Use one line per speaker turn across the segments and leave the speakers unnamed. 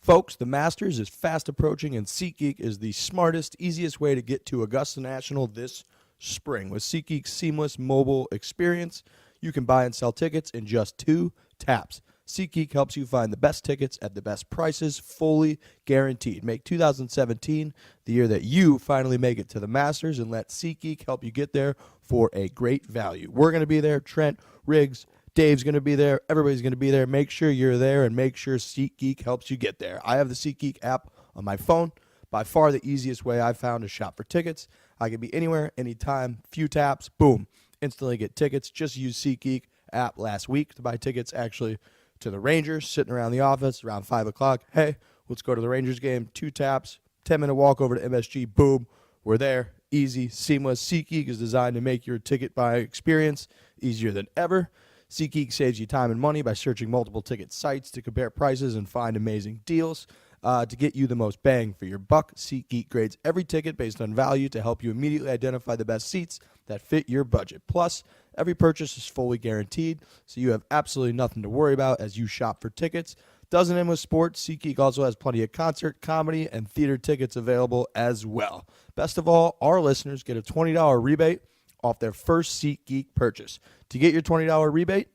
Folks, the Masters is fast approaching, and SeatGeek is the smartest, easiest way to get to Augusta National this spring. With SeatGeek's seamless mobile experience, you can buy and sell tickets in just 2 taps. SeatGeek helps you find the best tickets at the best prices, fully guaranteed. Make 2017 the year that you finally make it to the Masters, and let SeatGeek help you get there for a great value. We're going to be there. Trent, Riggs, Dave's going to be there. Everybody's going to be there. Make sure you're there, and make sure SeatGeek helps you get there. I have the SeatGeek app on my phone. By far the easiest way I've found to shop for tickets. I can be anywhere, anytime, few taps, boom, instantly get tickets. Just use SeatGeek app last week to buy tickets actually to the Rangers, sitting around the office around 5 o'clock. Hey, let's go to the Rangers game. 2 taps, 10-minute walk over to MSG, boom, we're there. Easy, seamless. SeatGeek is designed to make your ticket buying experience easier than ever. SeatGeek saves you time and money by searching multiple ticket sites to compare prices and find amazing deals. To get you the most bang for your buck, SeatGeek grades every ticket based on value to help you immediately identify the best seats that fit your budget. Plus, every purchase is fully guaranteed, so you have absolutely nothing to worry about as you shop for tickets. Doesn't end with sports. SeatGeek also has plenty of concert, comedy, and theater tickets available as well. Best of all, our listeners get a $20 rebate off their first SeatGeek purchase. To get your $20 rebate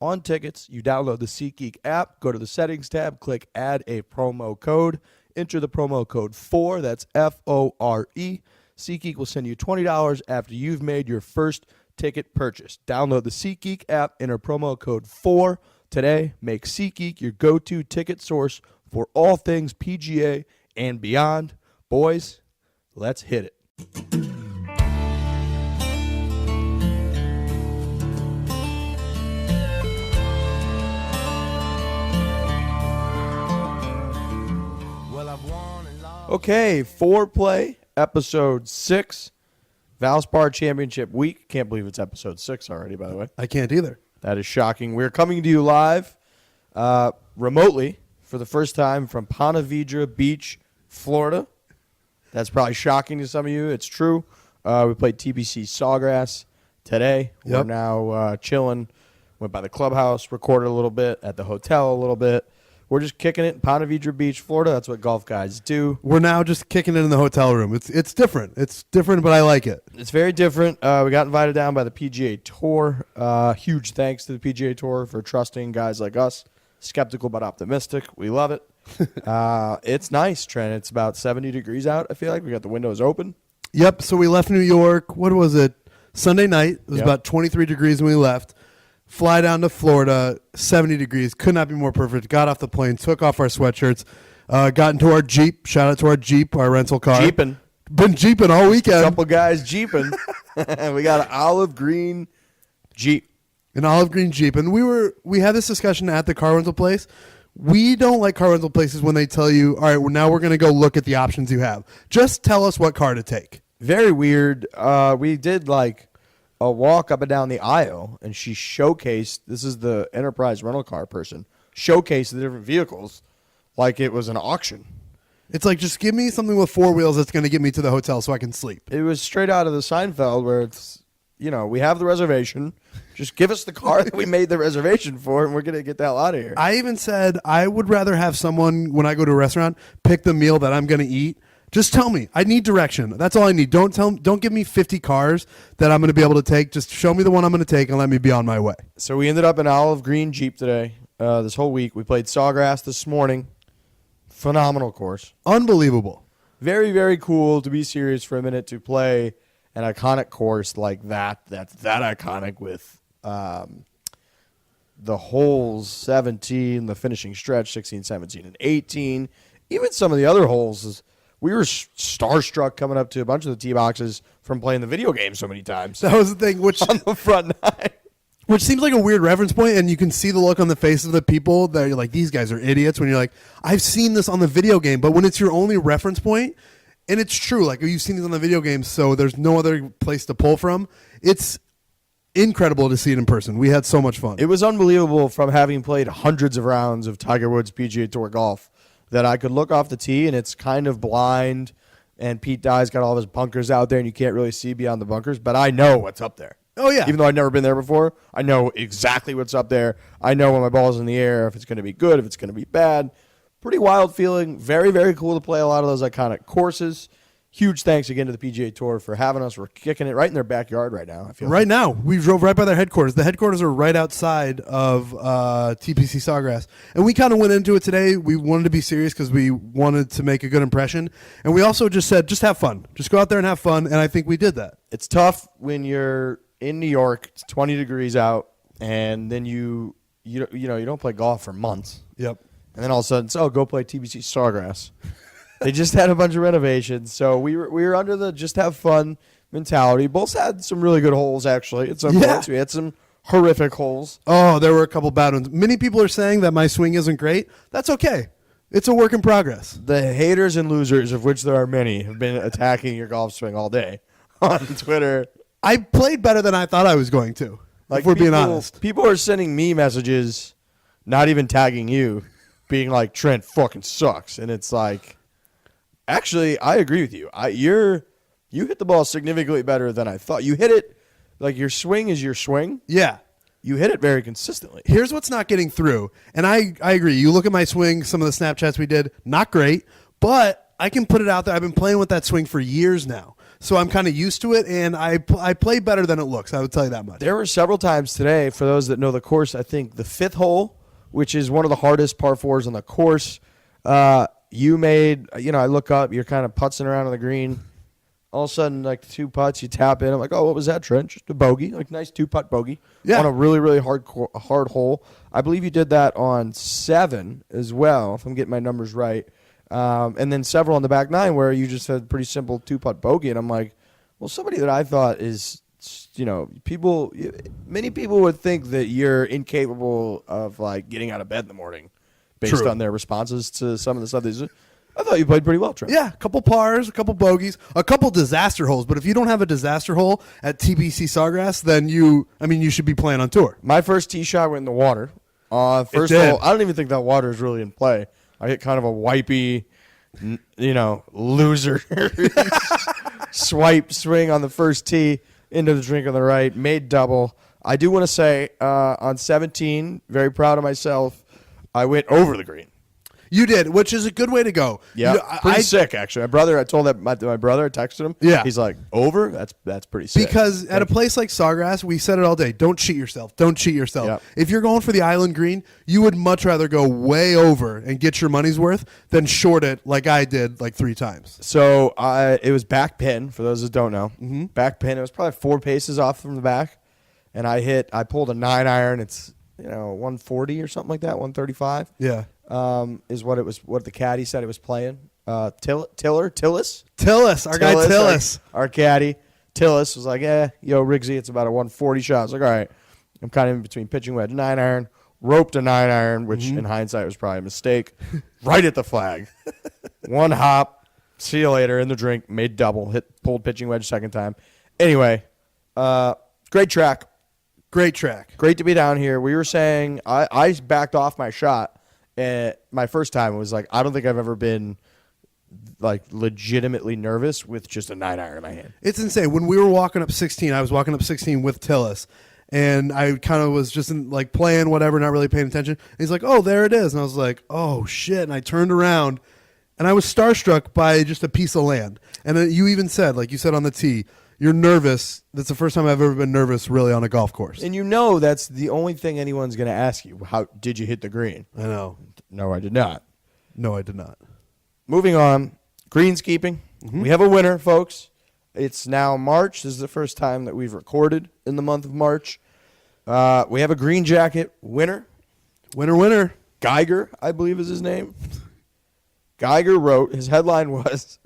on tickets, you download the SeatGeek app, go to the settings tab, click add a promo code, enter the promo code FORE, that's F-O-R-E. SeatGeek will send you $20 after you've made your first ticket purchase. Download the SeatGeek app, enter promo code FORE today. Make SeatGeek your go-to ticket source for all things PGA and beyond. Boys, let's hit it. Okay, Foreplay, episode 6, Valspar Championship Week. Can't believe it's episode 6 already, by the way.
I can't either.
That is shocking. We're coming to you live remotely for the first time from Ponte Vedra Beach, Florida. That's probably shocking to some of you. It's true. We played TBC Sawgrass today.
Yep.
We're now chilling. Went by the clubhouse, recorded a little bit, at the hotel a little bit. We're just kicking it in Ponte Vedra Beach, Florida. That's what golf guys do.
We're now just kicking it in the hotel room. It's different. It's different, but I like it.
It's very different. We got invited down by the PGA Tour. Huge thanks to the PGA Tour for trusting guys like us. Skeptical but optimistic. We love it. It's nice, Trent. It's about 70 degrees out, I feel like. We got the windows open.
Yep, so we left New York. What was it? Sunday night. It was about 23 degrees when we left. Fly down to Florida, 70 degrees. Could not be more perfect. Got off the plane, took off our sweatshirts, got into our Jeep. Shout out to our Jeep, our rental car.
Jeeping.
Been Jeeping all weekend.
A couple guys Jeeping. We got an olive green Jeep.
An olive green Jeep. And we had this discussion at the car rental place. We don't like car rental places when they tell you, all right, well, now we're going to go look at the options you have. Just tell us what car to take.
Very weird. We did like a walk up and down the aisle, and she showcased, this is the Enterprise rental car person, showcased the different vehicles like it was an auction.
It's like, just give me something with 4 wheels that's going to get me to the hotel so I can sleep.
It was straight out of the Seinfeld where it's, we have the reservation. Just give us the car that we made the reservation for, and we're going to get the hell out of here.
I even said I would rather have someone, when I go to a restaurant, pick the meal that I'm going to eat. Just tell me. I need direction. That's all I need. Don't give me 50 cars that I'm going to be able to take. Just show me the one I'm going to take and let me be on my way.
So we ended up in olive green Jeep today, this whole week. We played Sawgrass this morning. Phenomenal course.
Unbelievable.
Very, very cool, to be serious for a minute, to play an iconic course like that. That's that iconic with the holes 17, the finishing stretch 16, 17, and 18. Even some of the other holes we were starstruck coming up to a bunch of the tee boxes from playing the video game so many times.
That was the thing, which
on the front nine.
Which seems like a weird reference point, and you can see the look on the face of the people that you're like, these guys are idiots. When you're like, I've seen this on the video game, but when it's your only reference point, and it's true, like you've seen this on the video game, so there's no other place to pull from. It's incredible to see it in person. We had so much fun.
It was unbelievable from having played hundreds of rounds of Tiger Woods PGA Tour golf that I could look off the tee, and it's kind of blind, and Pete Dye's got all of his bunkers out there, and you can't really see beyond the bunkers, but I know what's up there.
Oh, yeah.
Even though I've never been there before, I know exactly what's up there. I know when my ball's in the air, if it's going to be good, if it's going to be bad. pretty wild feeling. Very, very cool to play a lot of those iconic courses. Huge thanks again to the PGA Tour for having us. We're kicking it right in their backyard right now. I feel
right now. We drove right by their headquarters. The headquarters are right outside of TPC Sawgrass. And we kind of went into it today. We wanted to be serious because we wanted to make a good impression. And we also just said, just have fun. Just go out there and have fun. And I think we did that.
It's tough when you're in New York. It's 20 degrees out. And then you don't play golf for months.
Yep.
And then all of a sudden, go play TPC Sawgrass. They just had a bunch of renovations, so we were under the just have fun mentality. Both had some really good holes, actually. At some points, we had some horrific holes.
Oh, there were a couple bad ones. Many people are saying that my swing isn't great. That's okay. It's a work in progress.
The haters and losers, of which there are many, have been attacking your golf swing all day on Twitter.
I played better than I thought I was going to, if we're being honest.
People are sending me messages, not even tagging you, being like, Trent fucking sucks. And it's like... Actually, I agree with you. You hit the ball significantly better than I thought. You hit it like your swing is your swing.
Yeah.
You hit it very consistently.
Here's what's not getting through. And I agree. You look at my swing, some of the Snapchats we did, not great, but I can put it out there. I've been playing with that swing for years now. So I'm kind of used to it, and I play better than it looks. I would tell you that much.
There were several times today, for those that know the course, I think the fifth hole, which is one of the hardest par fours on the course, you made, I look up, you're kind of putzing around on the green. All of a sudden, like the two putts, you tap in. I'm like, oh, what was that, Trent? Just a bogey, like nice 2-putt bogey on a really, really hard hole. I believe you did that on 7 as well, if I'm getting my numbers right. And then several on the back 9 where you just had a pretty simple 2-putt bogey. And I'm like, well, somebody that I thought is, many people would think that you're incapable of like getting out of bed in the morning. Based on their responses to some of the stuff. I thought you played pretty well, Trent.
Yeah, a couple pars, a couple bogeys, a couple disaster holes. But if you don't have a disaster hole at TPC Sawgrass, then you should be playing on tour.
My first tee shot went in the water. First hole, I don't even think that water is really in play. I hit kind of a wipey, loser swipe swing on the first tee into the drink on the right, made double. I do want to say on 17, very proud of myself. I went over the green.
You did, which is a good way to go.
Yeah, pretty sick, actually. My brother, I told that my brother, I texted him.
Yeah.
He's like, over? That's pretty sick.
Because at a place like Sawgrass, we said it all day, don't cheat yourself. Don't cheat yourself.
Yep.
If you're going for the island green, you would much rather go way over and get your money's worth than short it like I did like 3 times.
So it was back pin, for those that don't know.
Mm-hmm.
Back pin. It was probably 4 paces off from the back. And I pulled a 9-iron. It's 140 or something like that, 135.
Yeah.
Is what the caddy said it was playing. Tillis,
our guy Tillis.
Our caddy. Tillis was like, Riggsy, it's about a 140 shot. I was like, all right. I'm kind of in between pitching wedge, 9-iron, roped a 9-iron, which in hindsight was probably a mistake. Right at the flag. One hop, see you later, in the drink, made double, pulled pitching wedge second time. Anyway, great track.
Great track.
Great to be down here. We were saying I backed off my shot. My first time was like, I don't think I've ever been like legitimately nervous with just a 9-iron in my hand.
It's insane. When we were walking up 16, I was walking up 16 with Tillis, and I kind of was just playing whatever, not really paying attention. And he's like, oh, there it is. And I was like, oh, shit. And I turned around, and I was starstruck by just a piece of land. And then you even said, like you said on the tee, you're nervous. That's the first time I've ever been nervous really on a golf course.
And that's the only thing anyone's going to ask you. How did you hit the green?
I know.
No, I did not.
No, I did not.
Moving on. Greenskeeping.
Mm-hmm.
We have a winner, folks. It's now March. This is the first time that we've recorded in the month of March. We have a green jacket winner.
Winner.
Geiger, I believe is his name. Geiger wrote, his headline was,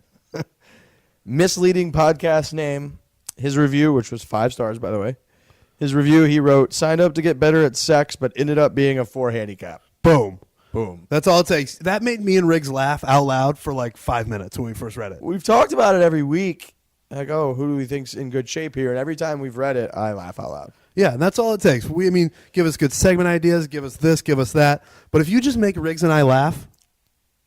misleading podcast name. His review, which was 5 stars, by the way. His review, he wrote, signed up to get better at sex, but ended up being a 4 handicap.
Boom.
Boom.
That's all it takes. That made me and Riggs laugh out loud for like 5 minutes when we first read it.
We've talked about it every week. Like, who do we think's in good shape here? And every time we've read it, I laugh out loud.
Yeah, and that's all it takes. Give us good segment ideas, give us this, give us that. But if you just make Riggs and I laugh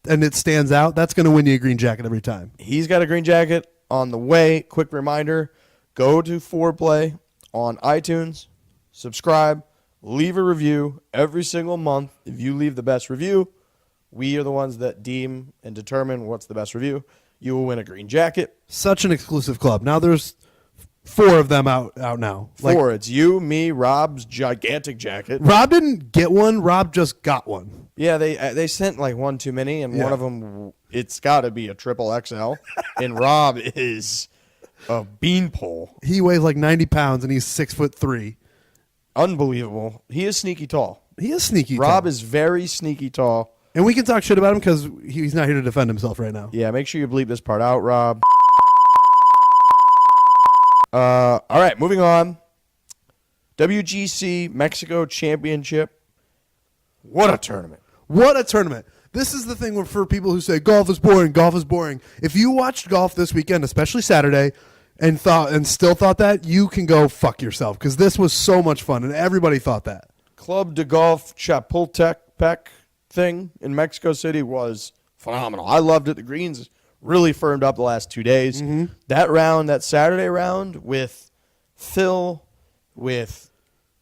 and it stands out, that's going to win you a green jacket every time.
He's got a green jacket on the way. Quick reminder, go to Foreplay on iTunes, subscribe, leave a review every single month. If you leave the best review, We are the ones that deem and determine what's the best review. You will win a green jacket.
Such an exclusive club. Now there's 4 of them out now.
Four. It's you, me, Rob's gigantic jacket.
Rob didn't get one. Rob just got one.
Yeah, they sent like one too many, and one of them, it's got to be a triple XL. And Rob is a beanpole.
He weighs like 90 pounds, and he's 6'3".
Unbelievable. He is sneaky tall.
He is sneaky
Rob
tall.
is very sneaky tall.
And we can talk shit about him because he's not here to defend himself right now.
Yeah, make sure you bleep this part out, Rob. All right, moving on. WGC Mexico Championship. What a tournament.
What a tournament. This is the thing for people who say golf is boring, golf is boring. If you watched golf this weekend, especially Saturday, and still thought that, you can go fuck yourself because this was so much fun, and everybody thought that.
Club de Golf Chapultepec thing in Mexico City was phenomenal. I loved it. The greens really firmed up the last 2 days. Mm-hmm. That Saturday round with Phil, with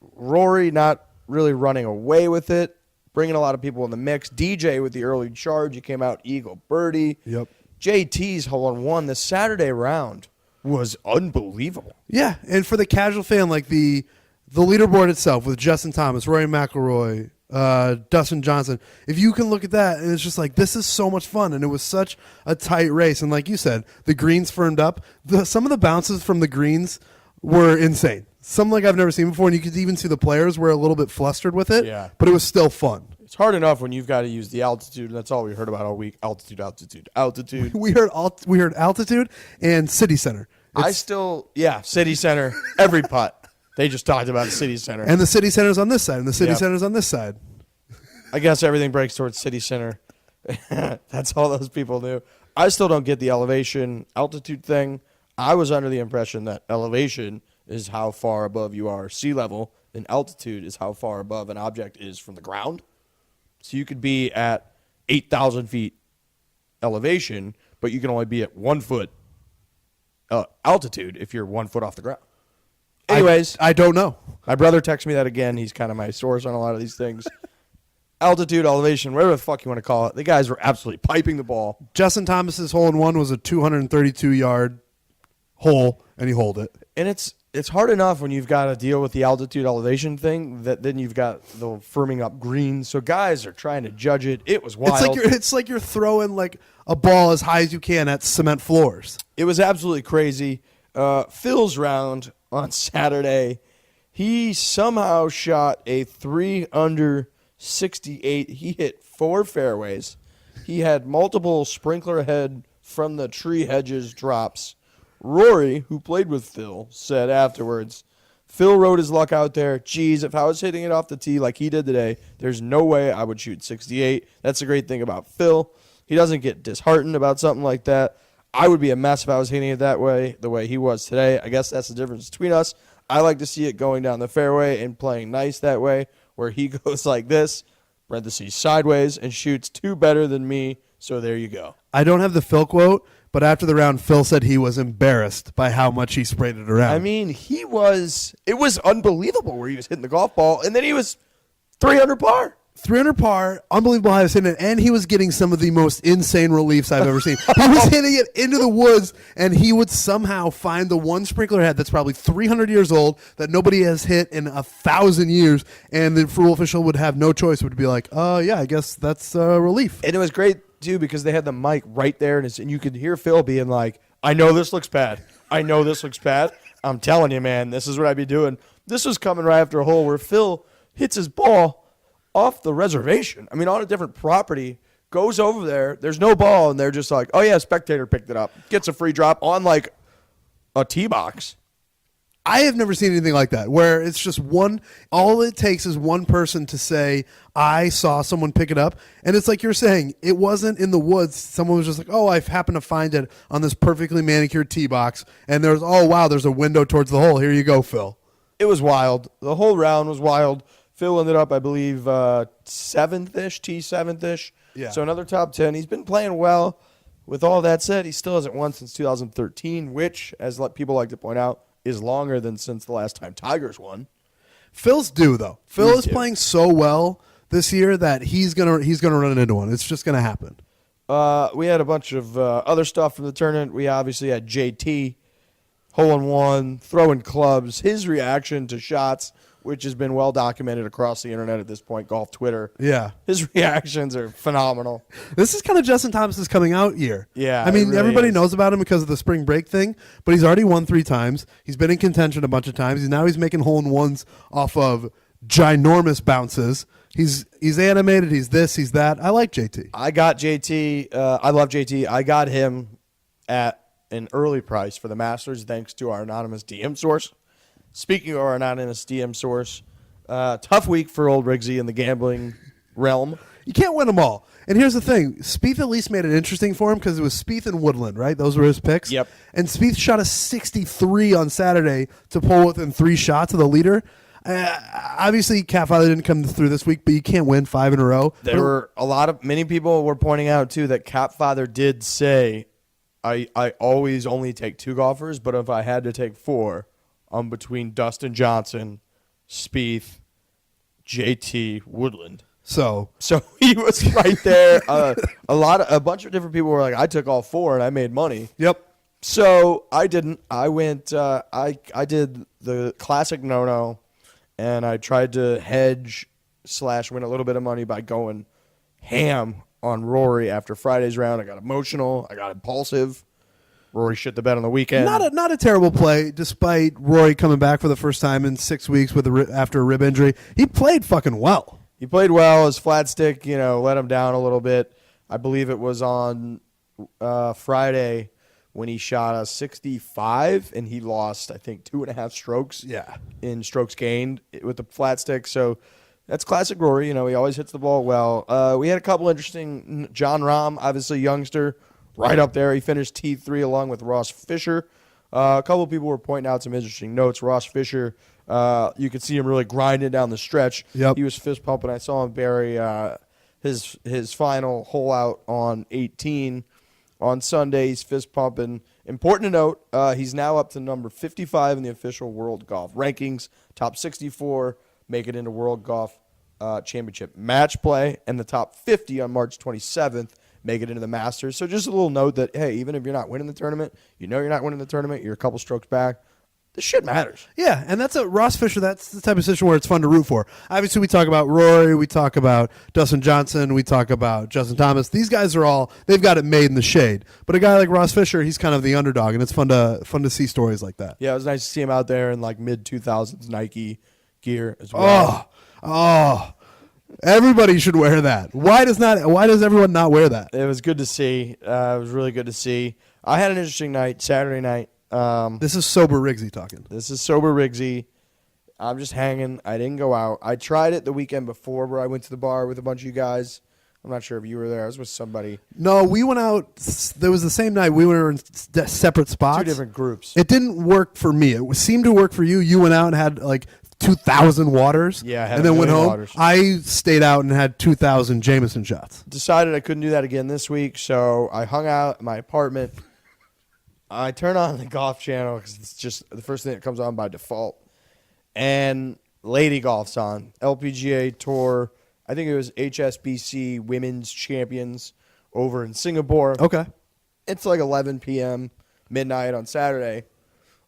Rory not really running away with it, bringing a lot of people in the mix. DJ with the early charge. He came out eagle birdie.
Yep.
JT's hole-in-one. The Saturday round was unbelievable.
Yeah, and for the casual fan, like the leaderboard itself with Justin Thomas, Rory McIlroy, Dustin Johnson, if you can look at that, and it's just like, this is so much fun, and it was such a tight race. And like you said, the greens firmed up. Some of the bounces from the greens were insane. Some like I've never seen before, and you could even see the players were a little bit flustered with it, but it was still fun.
It's hard enough when you've got to use the altitude, and that's all we heard about all week. Altitude.
We heard altitude and city center.
City center, every putt. They just talked about the city center.
And the city center's on this side, and the city center's on this side.
I guess everything breaks towards city center. That's all those people knew. I still don't get the altitude thing. I was under the impression that elevation is how far above you are sea level, and altitude is how far above an object is from the ground. So you could be at 8,000 feet elevation, but you can only be at 1 foot altitude if you're 1 foot off the ground. Anyways,
I don't know.
My brother texted me that again. He's kind of my source on a lot of these things. Altitude, elevation, whatever the fuck you want to call it. The guys were absolutely piping the ball.
Justin Thomas's hole-in-one was a 232-yard hole, and he holed it.
And it's hard enough when you've got to deal with the altitude elevation thing that then you've got the firming up greens. So guys are trying to judge it. It was wild.
It's like you're throwing like a ball as high as you can at cement floors.
It was absolutely crazy. Phil's round on Saturday, he somehow shot a 3 under 68. He hit 4 fairways. He had multiple sprinkler head from the tree hedges drops. Rory, who played with Phil, said afterwards, Phil rode his luck out there. Geez, if I was hitting it off the tee like he did today, there's no way I would shoot 68. That's the great thing about Phil. He doesn't get disheartened about something like that. I would be a mess if I was hitting it that way, the way he was today. I guess that's the difference between us. I like to see it going down the fairway and playing nice that way, where he goes like this, parentheses, sideways, and shoots 2 better than me. So there you go.
I don't have the Phil quote, but after the round, Phil said he was embarrassed by how much he sprayed it around.
I mean, it was unbelievable where he was hitting the golf ball, and then he was 300 par.
300 par, unbelievable how he was hitting it, and he was getting some of the most insane reliefs I've ever seen. He was hitting it into the woods, and he would somehow find the one sprinkler head that's probably 300 years old that nobody has hit in 1,000 years, and the rule official would have no choice, would be like, yeah, I guess that's relief.
And it was great, too, because they had the mic right there, and you could hear Phil being like, I know this looks bad. I'm telling you, man, this is what I'd be doing. This was coming right after a hole where Phil hits his ball off the reservation. I mean, on a different property, goes over there, there's no ball, and they're just like, oh, yeah, spectator picked it up. Gets a free drop on, like, a tee box.
I have never seen anything like that, where it's just all it takes is one person to say, I saw someone pick it up, and it's like you're saying, it wasn't in the woods. Someone was just like, oh, I happened to find it on this perfectly manicured tee box, and there's a window towards the hole. Here you go, Phil.
It was wild. The whole round was wild. Phil ended up, I believe, 7th-ish, T7th-ish.
Yeah.
So another top 10. He's been playing well. With all that said, he still hasn't won since 2013, which, as people like to point out, is longer than since the last time Tigers won.
Phil's due, though. Phil is playing so well this year that he's gonna run into one. It's just gonna happen.
We had a bunch of other stuff from the tournament. We obviously had JT, hole-in-one, throwing clubs, his reaction to shots, which has been well documented across the internet at this point, golf Twitter.
Yeah.
His reactions are phenomenal.
This is kind of Justin Thomas's coming out year.
Yeah,
I mean,
really
everybody
is.
knows about him because of the spring break thing, but he's already won 3 times. He's been in contention a bunch of times. Now he's making hole-in-ones off of ginormous bounces. He's animated. He's this. He's that. I like JT.
I got JT. I love JT. I got him at an early price for the Masters thanks to our anonymous DM source. Speaking of our anonymous DM source, tough week for old Riggsy in the gambling realm.
You can't win them all. And here's the thing. Spieth at least made it interesting for him because it was Spieth and Woodland, right? Those were his picks.
Yep.
And Spieth shot a 63 on Saturday to pull within 3 shots of the leader. Obviously, Catfather didn't come through this week, but you can't win 5 in a row.
There were many people were pointing out, too, that Catfather did say, I always only take 2 golfers, but if I had to take 4, I'm between Dustin Johnson, Spieth, JT, Woodland.
So
he was right there. A bunch of different people were like, I took all 4 and I made money.
Yep.
So I didn't. I went. I did the classic no-no, and I tried to hedge / win a little bit of money by going ham on Rory after Friday's round. I got emotional. I got impulsive. Rory shit the bed on the weekend.
Not a terrible play, despite Rory coming back for the first time in 6 weeks with after a rib injury. He played fucking well.
He played well. His flat stick, let him down a little bit. I believe it was on Friday when he shot a 65, and he lost, I think, 2.5 strokes.
Yeah.
In strokes gained with the flat stick. So that's classic Rory. He always hits the ball well. We had a couple interesting. John Rahm, obviously youngster, right up there. He finished T3 along with Ross Fisher. A couple of people were pointing out some interesting notes. Ross Fisher, you could see him really grinding down the stretch.
Yep.
He was fist pumping. I saw him bury his final hole out on 18 on Sunday. He's fist pumping. Important to note, he's now up to number 55 in the official World Golf rankings. Top 64 make it into World Golf Championship match play, and the top 50 on March 27th make it into the Masters. So just a little note that, hey, even if you're not winning the tournament, you're not winning the tournament, you're a couple strokes back, this shit matters.
Yeah, and that's Ross Fisher. That's the type of situation where it's fun to root for. Obviously, we talk about Rory, we talk about Dustin Johnson, we talk about Justin Thomas. These guys are they've got it made in the shade. But a guy like Ross Fisher, he's kind of the underdog, and it's fun to see stories like that.
Yeah, it was nice to see him out there in like mid-2000s Nike gear as well.
Oh. Everybody should wear that. Why does everyone not wear that?
It was good to see. It was really good to see. I had an interesting night, Saturday night.
This is sober Riggsy talking.
This is sober Riggsy. I'm just hanging. I didn't go out. I tried it the weekend before where I went to the bar with a bunch of you guys. I'm not sure if you were there. I was with somebody.
No, we went out. There was the same night. We were in separate spots.
2 different groups.
It didn't work for me. It seemed to work for you. You went out and had like 2,000 waters.
Yeah, I had
and then went home.
waters.
I stayed out and had 2,000 Jameson shots.
Decided I couldn't do that again this week, so I hung out at my apartment. I turn on the golf channel because it's just the first thing that comes on by default. And Lady Golf's on. LPGA Tour. I think it was HSBC Women's Champions over in Singapore.
Okay.
It's like 11 p.m., midnight on Saturday.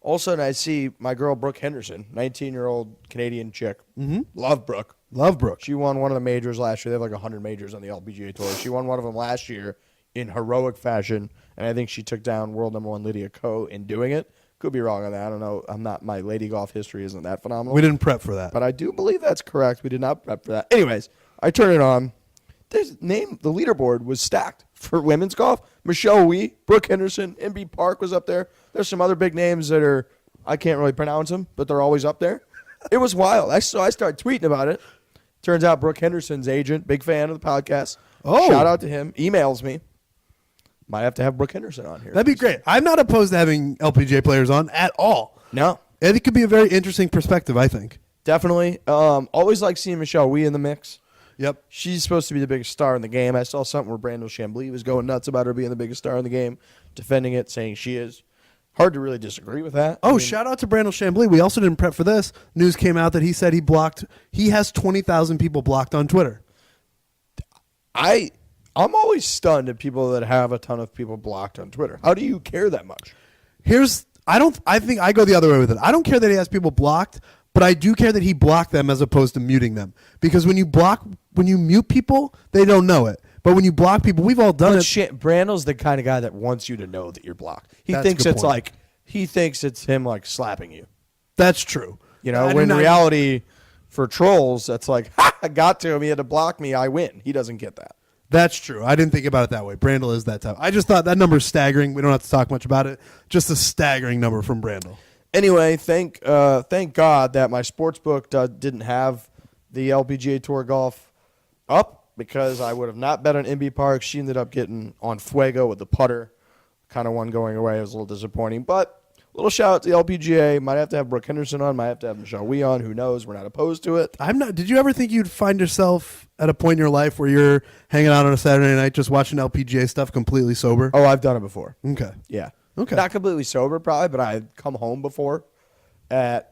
All of a sudden, I see my girl, Brooke Henderson, 19-year-old Canadian chick. Mm-hmm. Love Brooke.
Love Brooke.
She won one of the majors last year. They have like 100 majors on the LPGA Tour. She won one of them last year in heroic fashion, and I think she took down world number 1 Lydia Ko in doing it. Could be wrong on that. I don't know. My lady golf history isn't that phenomenal.
We didn't prep for that.
But I do believe that's correct. We did not prep for that. Anyways, I turn it on. The leaderboard was stacked for women's golf. Michelle Wie, Brooke Henderson, MB Park was up there. There's some other big names that I can't really pronounce them, but they're always up there. It was wild. So I started tweeting about it. Turns out Brooke Henderson's agent, big fan of the podcast.
Oh.
Shout out to him. Emails me. Might have to have Brooke Henderson on here.
That'd be great. I'm not opposed to having LPGA players on at all.
No.
And it could be a very interesting perspective, I think.
Definitely. Always like seeing Michelle Wie in the mix.
Yep.
She's supposed to be the biggest star in the game. I saw something where Brandel Chambly was going nuts about her being the biggest star in the game, defending it, saying she is. Hard to really disagree with that.
Oh, shout out to Brandel Chambly. We also didn't prep for this. News came out that he said he has 20,000 people blocked on Twitter.
I'm always stunned at people that have a ton of people blocked on Twitter. How do you care that much?
I think I go the other way with it. I don't care that he has people blocked, but I do care that he blocked them as opposed to muting them. Because when you mute people, they don't know it. But when you block people, we've all done it.
Shit, Brandle's the kind of guy that wants you to know that you're blocked. He
That's a
thinks
good
it's
point.
like he thinks it's him like slapping you.
That's true.
You know, when in reality for trolls, that's like, ha, I got to him. He had to block me. I win. He doesn't get that.
That's true. I didn't think about it that way. Brandle is that type. I just thought that number is staggering. We don't have to talk much about it. Just a staggering number from Brandle.
Anyway, thank God that my sports book didn't have the LPGA Tour golf up because I would have not bet on Inbee Park. She ended up getting on Fuego with the putter. Kind of one going away. It was a little disappointing. But a little shout out to the LPGA. Might have to have Brooke Henderson on. Might have to have Michelle Wee on. Who knows? We're not opposed to it.
Did you ever think you'd find yourself at a point in your life where you're hanging out on a Saturday night just watching LPGA stuff completely sober?
Oh, I've done it before.
Okay.
Yeah.
Okay.
Not completely sober probably, but I'd come home before at,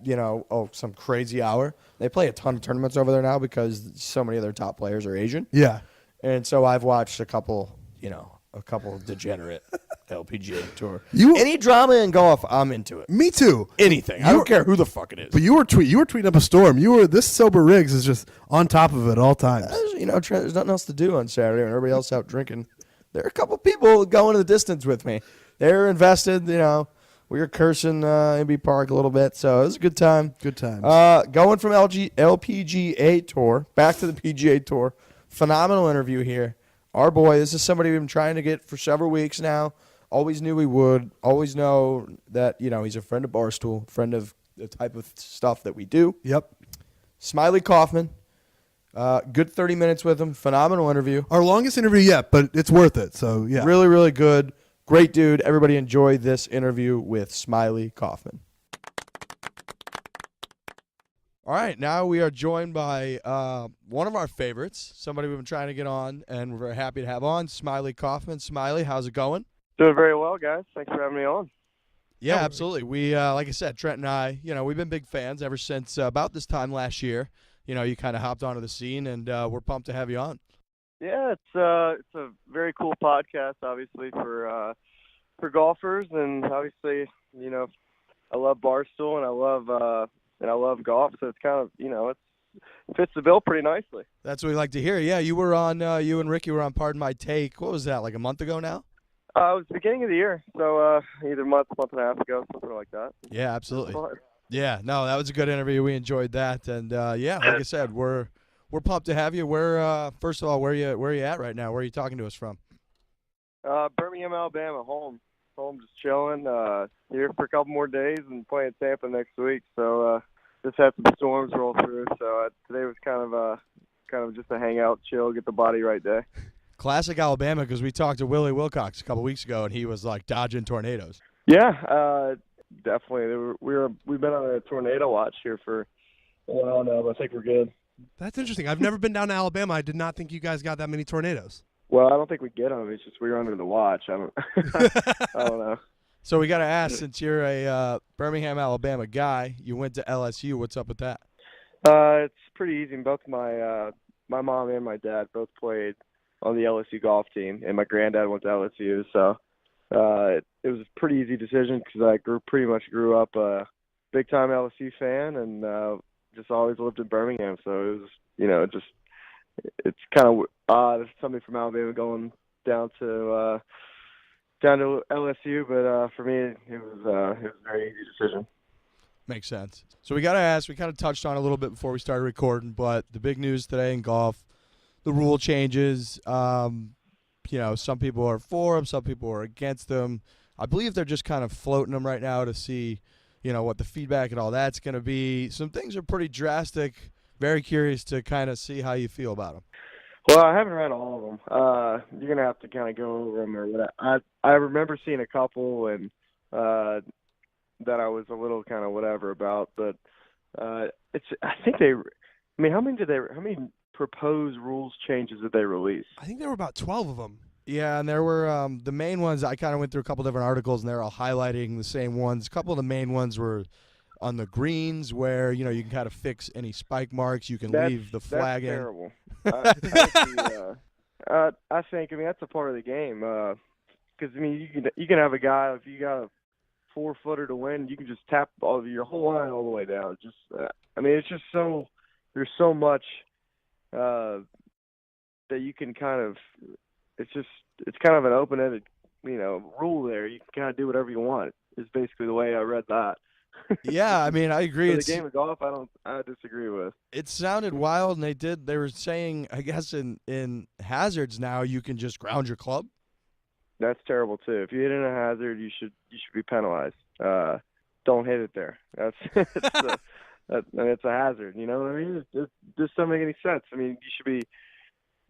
some crazy hour. They play a ton of tournaments over there now because so many of their top players are Asian.
Yeah.
And so I've watched a couple degenerate LPGA tour. Any drama in golf, I'm into it.
Me too.
Anything. I don't care who the fuck it is.
But you were tweeting up a storm. This sober Riggs is just on top of it at all times.
Trent, there's nothing else to do on Saturday when everybody else out drinking. There are a couple people going the distance with me. They're invested, We were cursing Inbee Park a little bit, so it was a good time.
Good times.
Going from LPGA Tour back to the PGA Tour. Phenomenal interview here. Our boy, this is somebody we've been trying to get for several weeks now. Always knew we would. Always know that, he's a friend of Barstool, friend of the type of stuff that we do.
Yep.
Smylie Kaufman. Good 30 minutes with him. Phenomenal interview.
Our longest interview yet, but it's worth it. So, yeah.
Really, really good. Great dude. Everybody enjoy this interview with Smylie Kaufman. All right, now we are joined by one of our favorites, somebody we've been trying to get on, and we're very happy to have on, Smylie Kaufman. Smylie, how's it going?
Doing very well, guys. Thanks for having me on.
Yeah, absolutely. We, like I said, Trent and I, we've been big fans ever since about this time last year. You kind of hopped onto the scene, and we're pumped to have you on.
Yeah, it's a very cool podcast, obviously for golfers, and obviously, I love Barstool and I love golf, so it's kind of it fits the bill pretty nicely.
That's what we like to hear. Yeah, you were on. You and Ricky were on Pardon My Take. What was that? Like a month ago now?
It was the beginning of the year, so either a month and a half ago, something like that.
Yeah, absolutely. Yeah, no, that was a good interview. We enjoyed that, and like I said, we're pumped to have you. First of all, where are you at right now? Where are you talking to us from?
Birmingham, Alabama, home just chilling. Here for a couple more days and playing Tampa next week. So just had some storms roll through. So today was kind of just a hangout, chill, get the body right day.
Classic Alabama, because we talked to Willie Wilcox a couple weeks ago, and he was like dodging tornadoes.
Yeah, definitely. We've been on a tornado watch here for a while now, but I think we're good.
That's interesting. I've never been down to Alabama. I did not think you guys got that many tornadoes.
Well, I don't think we get them. It's just we're under the watch. I don't know.
So we got to ask, since you're a Birmingham, Alabama guy, you went to LSU. What's up with that?
It's pretty easy. Both my mom and my dad both played on the LSU golf team, and my granddad went to LSU. So it was a pretty easy decision because I pretty much grew up a big-time LSU fan and just always lived in Birmingham. So it was, it's kind of odd if somebody from Alabama going down to LSU, but for me, it was a very easy decision.
Makes sense. So we got to ask, we kind of touched on it a little bit before we started recording, but the big news today in golf, the rule changes. Some people are for them, some people are against them. I believe they're just kind of floating them right now to see, what the feedback and all that's going to be. Some things are pretty drastic. Very curious to kind of see how you feel about them.
Well, I haven't read all of them. You're going to have to kind of go over them or whatever. I remember seeing a couple and that I was a little kind of whatever about, but how many proposed rules changes did they release?
I think there were about 12 of them.
Yeah, and there were the main ones. I kind of went through a couple different articles, and they're all highlighting the same ones. A couple of the main ones were on the greens where, you can kind of fix any spike marks. You can leave the flag
that's
in.
Terrible. I think, I mean, that's a part of the game. Because I mean, you can have a guy, if you got a 4-footer to win, you can just tap all of your whole line all the way down. Just I mean, it's just so there's so much that you can kind of. It's kind of an open-ended, rule there. You can kind of do whatever you want. Is basically the way I read that.
Yeah, I mean, I agree.
For the game of golf, I disagree with.
It sounded wild, and they were saying, I guess in hazards now you can just ground your club.
That's terrible too. If you hit in a hazard, you should be penalized. Don't hit it there. That's it's a hazard. You know what I mean? It just doesn't make any sense. I mean,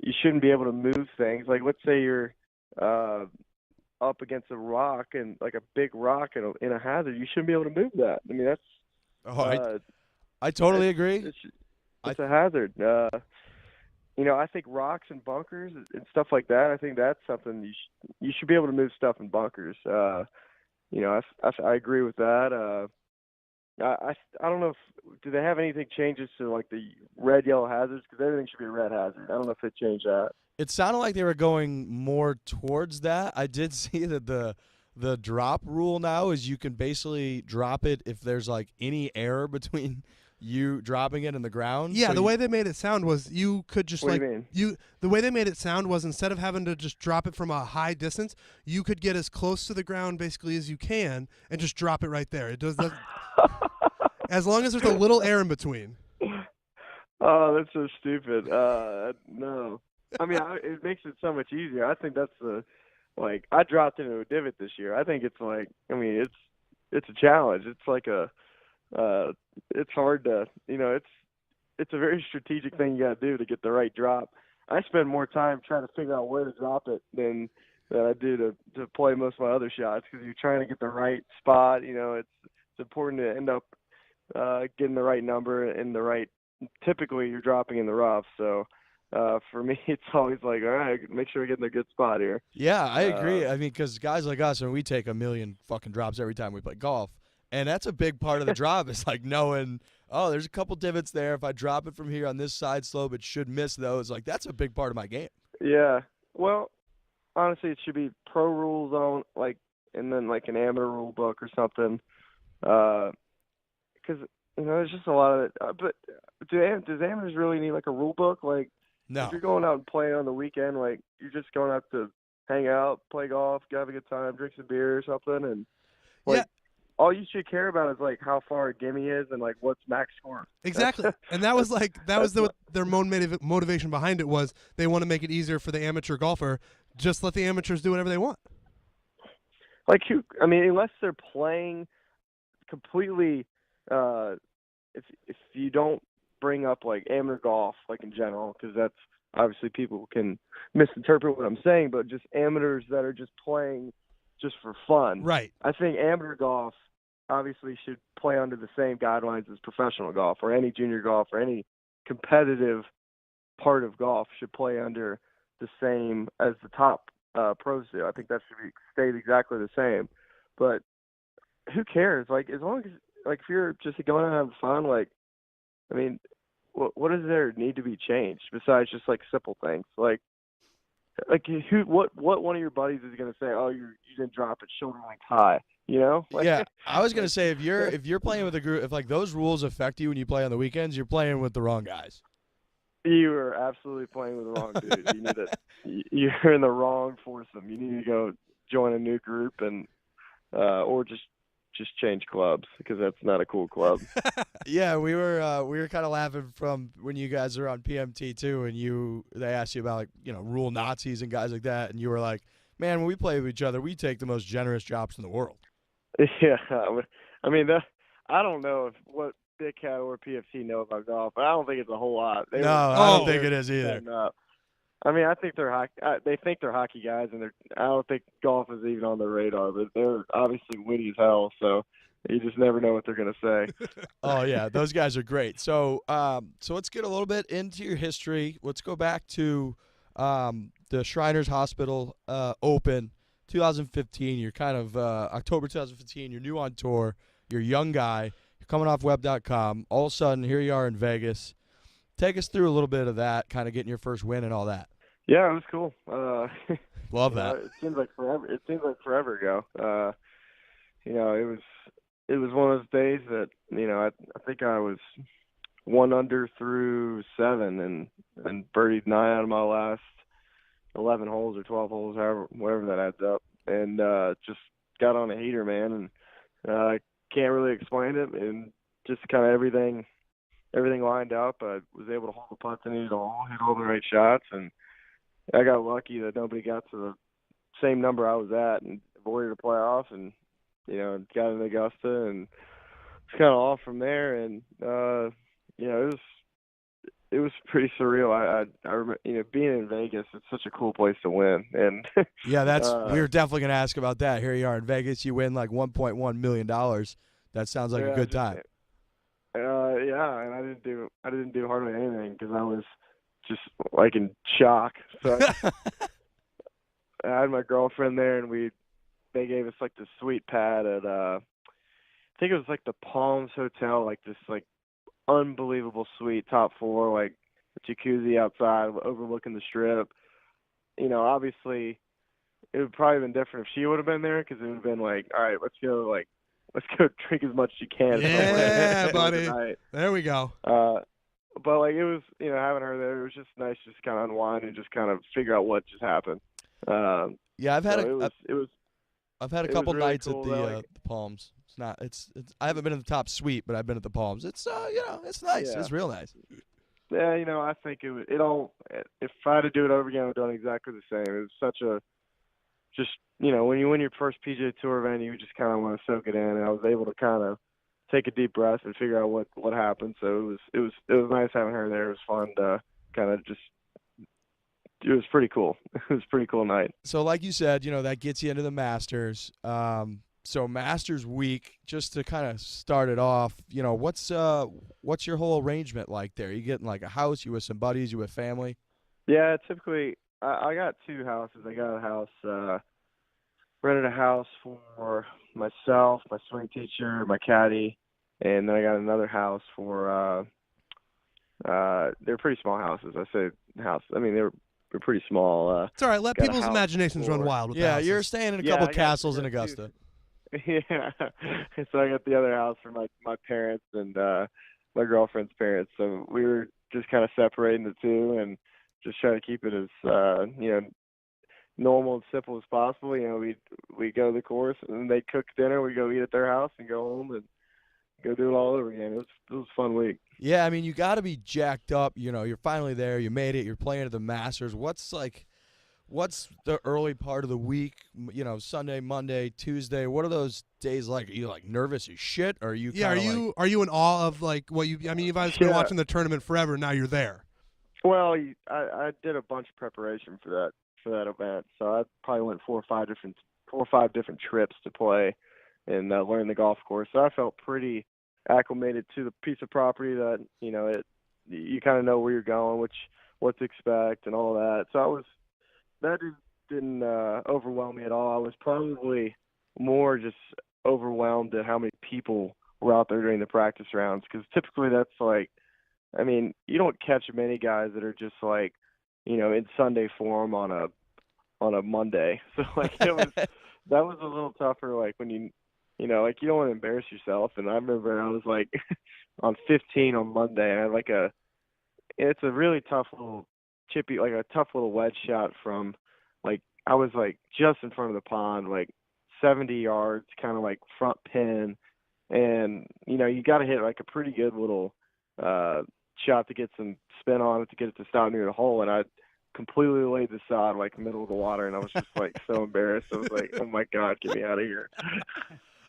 you shouldn't be able to move things. Like, let's say you're up against a rock and like a big rock in a hazard, you shouldn't be able to move that. I mean, that's
I totally agree.
It's a hazard. I think rocks and bunkers and stuff like that. I think that's something you should be able to move stuff in bunkers. I agree with that. I don't know do they have anything changes to like the red yellow hazards, because everything should be a red hazard. I don't know if they changed that.
It sounded like they were going more towards that. I did see that the drop rule now is you can basically drop it if there's like any error between you dropping it in the ground.
Yeah,
so
the way they made it sound was you could just
What do you mean?
the way they made it sound was, instead of having to just drop it from a high distance, you could get as close to the ground basically as you can and just drop it right there. It does that as long as there's a little air in between.
Oh, that's so stupid. No. I mean, it makes it so much easier. I think that's I dropped into a divot this year. I think it's it's a challenge. It's like it's hard to, it's a very strategic thing you got to do to get the right drop. I spend more time trying to figure out where to drop it than I do to play most of my other shots, because you're trying to get the right spot. It's important to end up getting the right number and typically you're dropping in the rough. So for me, it's always like, all right, make sure I get in a good spot here.
Yeah, I agree. I mean, because guys like us, we take a million fucking drops every time we play golf. And that's a big part of the job, is like knowing, oh, there's a couple divots there. If I drop it from here on this side slope, it should miss those. Like, that's a big part of my game.
Yeah. Well, honestly, it should be pro rules and then like an amateur rule book or something. Because, there's just a lot of it. But does amateurs really need like a rule book? Like,
No.
if you're going out and playing on the weekend, like, you're just going out to hang out, play golf, have a good time, drink some beer or something, and all you should care about is like how far a gimme is and like what's max score.
Exactly. And that was their motivation behind it was they want to make it easier for the amateur golfer. Just let the amateurs do whatever they want.
Like unless they're playing completely, if you don't bring up like amateur golf, like in general, because that's obviously people can misinterpret what I'm saying, but just amateurs that are just playing just for fun.
Right.
I think amateur golf obviously should play under the same guidelines as professional golf, or any junior golf, or any competitive part of golf should play under the same as the top pros do. I think that should stay exactly the same. But who cares? Like, as long as, like, if you're just going out and having fun, like, I mean, what does there need to be changed besides just like simple things? Like what one of your buddies is going to say, oh, you didn't drop it shoulder length high, Like,
yeah, I was gonna say, if you're playing with a group, if like those rules affect you when you play on the weekends, you're playing with the wrong guys.
You are absolutely playing with the wrong dude. You're in the wrong foursome. You need to go join a new group or just change clubs, because that's not a cool club.
Yeah, we were kind of laughing from when you guys are on PMT too, and they asked you about, like, rule Nazis and guys like that, and you were like, man, when we play with each other, we take the most generous drops in the world.
Yeah, I mean, I don't know what Big Cat or PFT know about golf, but I don't think it's a whole lot.
I don't think it is either.
I mean, I think they think they're hockey guys, and I don't think golf is even on their radar. But they're obviously witty as hell, so you just never know what they're gonna say.
Oh yeah, those guys are great. So let's get a little bit into your history. Let's go back to the Shriners Hospital Open 2015. You're kind of October 2015. You're new on tour. You're a young guy. You're coming off web.com. All of a sudden, here you are in Vegas. Take us through a little bit of that, kind of getting your first win and all that.
Yeah, it was cool.
Love that.
It seems like forever. It seems like forever ago. It was one of those days that I think I was 1 under through 7 and birdied 9 out of my last 11 holes or 12 holes, however whatever that adds up, and just got on a heater, man, and I can't really explain it, and just kind of everything lined up. I was able to hold the putts I needed to hold, hit all the right shots, and I got lucky that nobody got to the same number I was at and avoided a playoff, and got in Augusta, and it's kind of off from there. And it was pretty surreal. I remember, being in Vegas, it's such a cool place to win. And
Yeah, we were definitely going to ask about that. Here you are in Vegas. You win like $1.1 million. That sounds like a good time.
Yeah, and I didn't do hardly anything because I was just like in shock. So I had my girlfriend there, and they gave us like this sweet pad at I think it was like the Palms Hotel, like this like unbelievable suite, top floor, like a jacuzzi outside overlooking the Strip. Obviously it would probably have been different if she would have been there, because it would have been like, all right, let's go drink as much as you can.
Yeah, buddy. There we go.
But like, it was, having her there, it was just nice, just kind of unwind and just kind of figure out what just happened.
Yeah, I've had I've had a couple
really
nights
cool,
at the Palms. It's not. It's. I haven't been in the top suite, but I've been at the Palms. It's it's nice.
Yeah.
It's real nice.
Yeah, I think it all. If I had to do it over again, I would have done exactly the same. It was such a, just when you win your first PGA Tour event, you just kind of want to soak it in. And I was able to kind of take a deep breath and figure out what happened. So it was nice having her there. It was fun to kind of just. It was pretty cool. It was a pretty cool night.
So like you said, that gets you into the Masters. So Masters week, just to kind of start it off, what's your whole arrangement like there? You getting like a house? You with some buddies? You with family?
Yeah, typically I got 2 houses. I got a house, rented a house for myself, my swing teacher, my caddy, and then I got another house for they're pretty small houses. I say house. I mean they're pretty small.
It's all right. Let people's imaginations run wild with
Yeah,
houses.
you're staying in a couple castles in Augusta.
Yeah. So I got the other house for my parents and my girlfriend's parents. So we were just kind of separating the two and just trying to keep it as normal and simple as possible. We go to the course and they cook dinner. We go eat at their house and go home and go do it all over again. It was a fun week.
Yeah, I mean, you got to be jacked up. You're finally there. You made it. You're playing at the Masters. What's the early part of the week? Sunday, Monday, Tuesday. What are those days like? Are you like nervous as shit? Or are you?
Yeah. Are you in awe of like what you? I mean, you've been watching the tournament forever. Now you're there.
Well, I did a bunch of preparation for that event. So I probably went 4 or 5 different trips to play and learn the golf course. So I felt pretty acclimated to the piece of property that you kind of know where you're going, what to expect and all that. So that didn't overwhelm me at all. I was probably more just overwhelmed at how many people were out there during the practice rounds, because typically that's like, I mean, you don't catch many guys that are just like in Sunday form on a Monday. So like that was a little tougher, like when you like you don't want to embarrass yourself. And I remember I was like on 15 on Monday, and I had it's a really tough little chippy, like a tough little wedge shot from, like, I was like just in front of the pond, like 70 yards, kind of like front pin. And, you got to hit like a pretty good little shot to get some spin on it, to get it to stop near the hole. And I completely laid the sod like middle of the water, and I was just like so embarrassed. I was like, oh my God, get me out of here.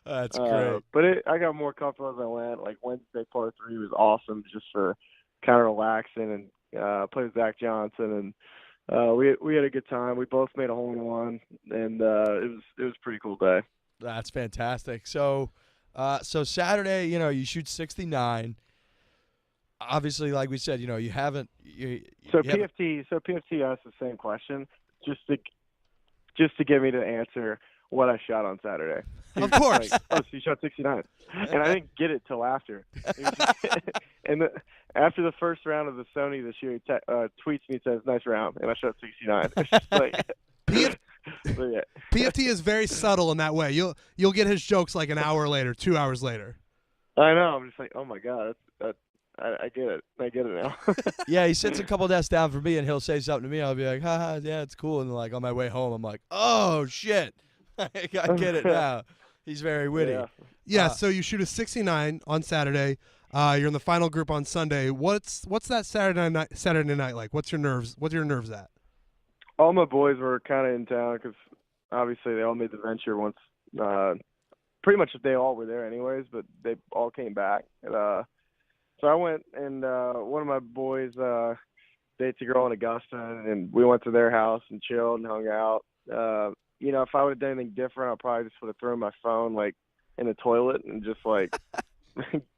That's great.
But I got more comfortable as I went. Like Wednesday par 3 was awesome, just for kind of relaxing, and played with Zach Johnson, and we had a good time. We both made a hole in one, and it was a pretty cool day.
That's fantastic. So Saturday, you shoot 69. Obviously, like we said, you haven't.
PFT asked the same question just to get me to answer what I shot on Saturday.
Of course.
Like, so you shot 69. And I didn't get it till after. And after the first round of the Sony this year, he tweets me and says, "Nice round," and I shot 69. It's just like, but yeah.
PFT is very subtle in that way. You'll get his jokes like an hour later, 2 hours later.
I know. I'm just like, oh my god, I get it. I get it now.
Yeah, he sits a couple desks down for me, and he'll say something to me. I'll be like, haha, yeah, it's cool. And like on my way home, I'm like, oh shit, I get it now. He's very witty.
Yeah. So you shoot a 69 on Saturday. You're in the final group on Sunday. What's that Saturday night like? What's your nerves at?
All my boys were kind of in town because obviously they all made the venture once. Pretty much they all were there anyways, but they all came back. So I went, and one of my boys dates a girl in Augusta, and we went to their house and chilled and hung out. If I would have done anything different, I probably just would have thrown my phone like in the toilet and just like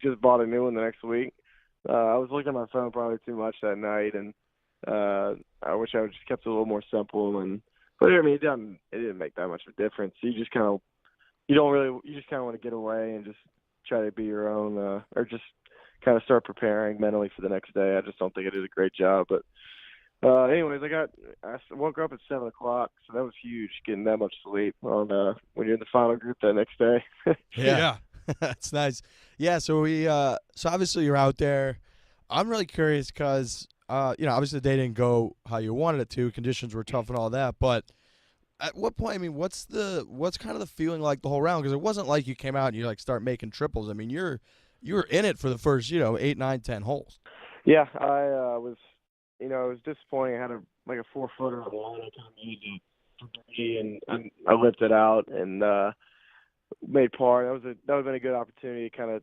just bought a new one the next week. I was looking at my phone probably too much that night, and I wish I would just kept it a little more simple. But I mean, it didn't make that much of a difference. You just kind of want to get away and just try to be your own, or just kind of start preparing mentally for the next day. I just don't think I did a great job. But anyways, I woke up at 7 o'clock, so that was huge, getting that much sleep on when you're in the final group that next day.
Yeah.
That's nice. Yeah, so so obviously you're out there. I'm really curious because obviously the day didn't go how you wanted it to. Conditions were tough and all that, but at what point? I mean, what's kind of the feeling like the whole round? Because it wasn't like you came out and you like start making triples. I mean, you were in it for the first 8, 9, 10 holes.
Yeah, I was. It was disappointing. I had a 4-footer on the line. I kind of made it for birdie, and I lifted out and made par. That would have been a good opportunity to kind of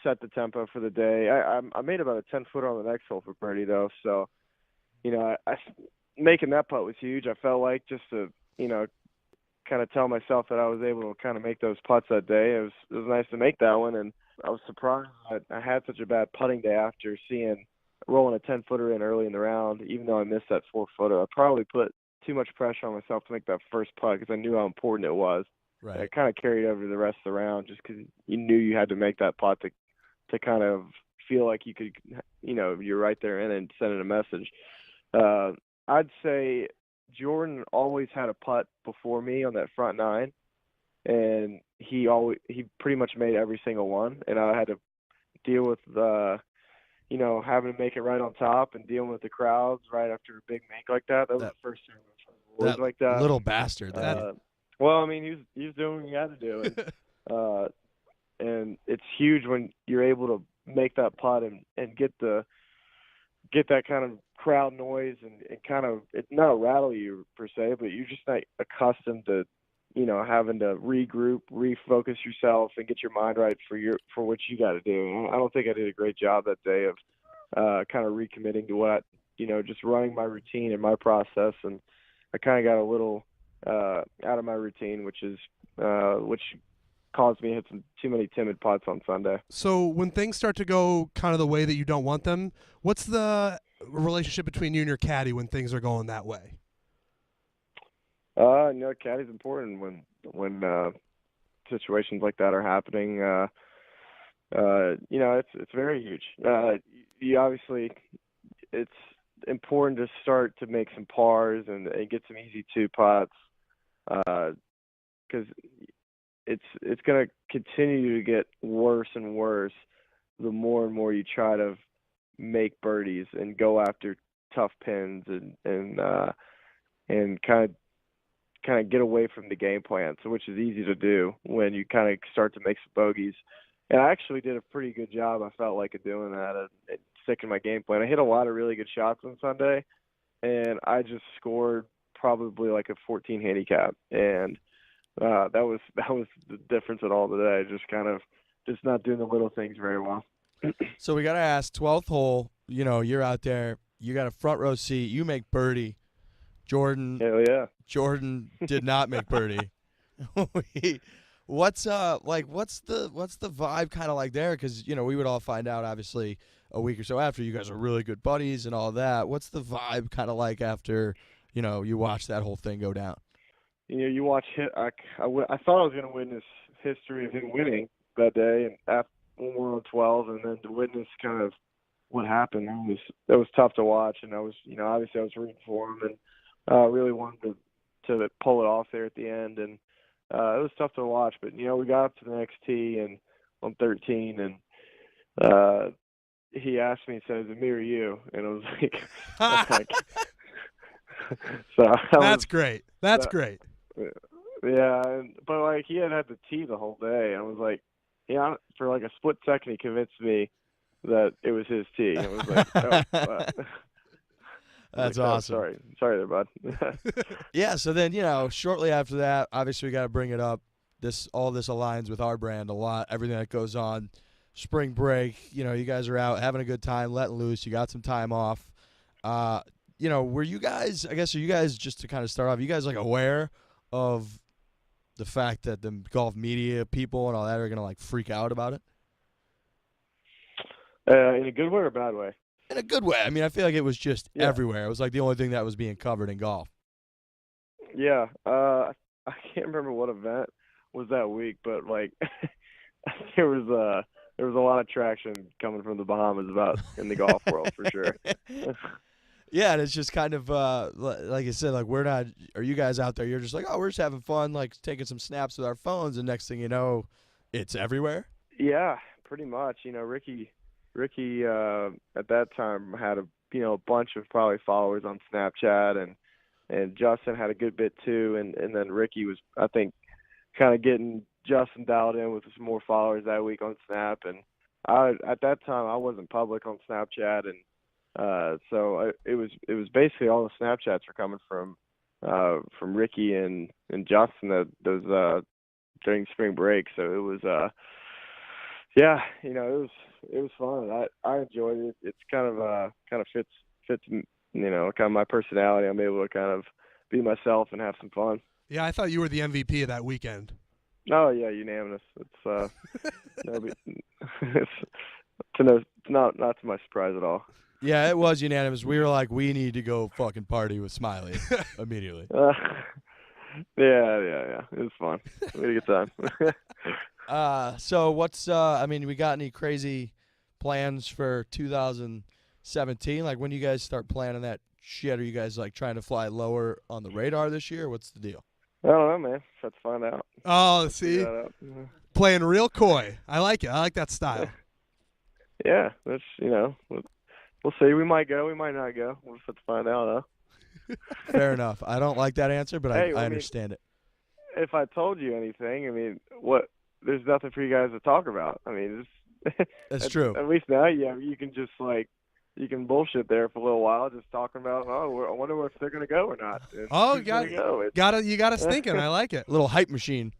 set the tempo for the day. I made about a 10-footer on the next hole for birdie though, so I making that putt was huge. I felt like just to kind of tell myself that I was able to kind of make those putts that day. It was nice to make that one, and I was surprised that I had such a bad putting day after rolling a 10-footer in early in the round. Even though I missed that 4-footer, I probably put too much pressure on myself to make that first putt because I knew how important it was.
Right.
It kind of carried over to the rest of the round just because you knew you had to make that putt to kind of feel like you could, you're right there in it and sending a message. I'd say Jordan always had a putt before me on that front nine, and he pretty much made every single one, and I had to deal with having to make it right on top and dealing with the crowds right after a big make like that. That was the first time I was like that.
Little bastard.
Well, I mean, he was doing what he had to do, and it's huge when you're able to make that putt and get that kind of crowd noise and kind of it not rattle you per se, but you're just not accustomed to having to regroup, refocus yourself, and get your mind right for what you got to do. I don't think I did a great job that day of kind of recommitting to what just running my routine and my process, and I kind of got a little out of my routine, which caused me to hit some too many timid putts on Sunday.
So when things start to go kind of the way that you don't want them, what's the relationship between you and your caddy when things are going that way?
Caddy's important when situations like that are happening. It's very huge. You obviously, it's important to start to make some pars and get some easy 2 putts, because it's going to continue to get worse and worse the more and more you try to make birdies and go after tough pins and kind of get away from the game plan, so which is easy to do when you kind of start to make some bogeys. And I actually did a pretty good job, I felt like, of doing that and sticking my game plan. I hit a lot of really good shots on Sunday, and I just scored probably like a 14 handicap, and that was the difference at all today. Just not doing the little things very well.
So we gotta ask, 12th hole. You're out there. You got a front row seat. You make birdie. Jordan.
Hell yeah.
Jordan did not make birdie. What's the vibe kind of like there? Because we would all find out obviously a week or so after. You guys are really good buddies and all that. What's the vibe kind of like after you watch that whole thing go down?
You watch hit. I thought I was going to witness history of him winning that day, and when we're on 12, and then to witness kind of what happened. It was tough to watch, and I was, obviously I was rooting for him, and really wanted to pull it off there at the end, and it was tough to watch. But we got up to the next tee and on 13, and he asked me, he said, "Is it me or you?" And I was like, so
That's great. That's great.
Yeah, but like he had the tee the whole day. I was like, for like a split second, he convinced me that it was his tee. It was like,
That's awesome.
Sorry there, bud.
Yeah. So then, shortly after that, obviously we got to bring it up. All this aligns with our brand a lot. Everything that goes on, spring break. You guys are out having a good time, letting loose. You got some time off. Were you guys? I guess are you guys, just to kind of start off? You guys like aware of the fact that the golf media people and all that are gonna like freak out about it?
In a good way or a bad way?
In a good way. I mean, I feel like it was just everywhere. It was like the only thing that was being covered in golf.
Yeah. I can't remember what event was that week, but like there was a lot of traction coming from the Bahamas about in the golf world for sure.
Yeah, and it's just kind of like I said, like are you guys out there? You're just like, oh, we're just having fun, like taking some snaps with our phones, and next thing you know, it's everywhere.
Yeah, pretty much. Ricky at that time had a bunch of probably followers on Snapchat, and Justin had a good bit too, and then Ricky was, I think, kind of getting Justin dialed in with some more followers that week on Snap, and at that time I wasn't public on Snapchat, and so it was basically all the Snapchats were coming from Ricky and Justin those during spring break. So it was it was fun. I enjoyed it. It's kind of fits kind of my personality. I'm able to kind of be myself and have some fun.
Yeah, I thought you were the MVP of that weekend.
Oh yeah, unanimous. It's it's not to my surprise at all.
Yeah, it was unanimous. We were like, we need to go fucking party with Smylie immediately.
Yeah. It was fun. We had a good
time. So what's we got any crazy plans for 2017? Like, when you guys start planning that shit, are you guys like trying to fly lower on the radar this year? What's the deal?
I don't know, man. Let's find out.
Oh, see? Playing real coy. I like it. I like that style.
Yeah, that's, we'll see. We might go. We might not go. We'll just have to find out, huh?
Fair enough. I don't like that answer, but I understand it. If
I told you anything, there's nothing for you guys to talk about.
That's true.
At least now, you can just you can bullshit there for a little while, just talking about, I wonder if they're gonna go or not.
You got us thinking. I like it.
A little hype machine.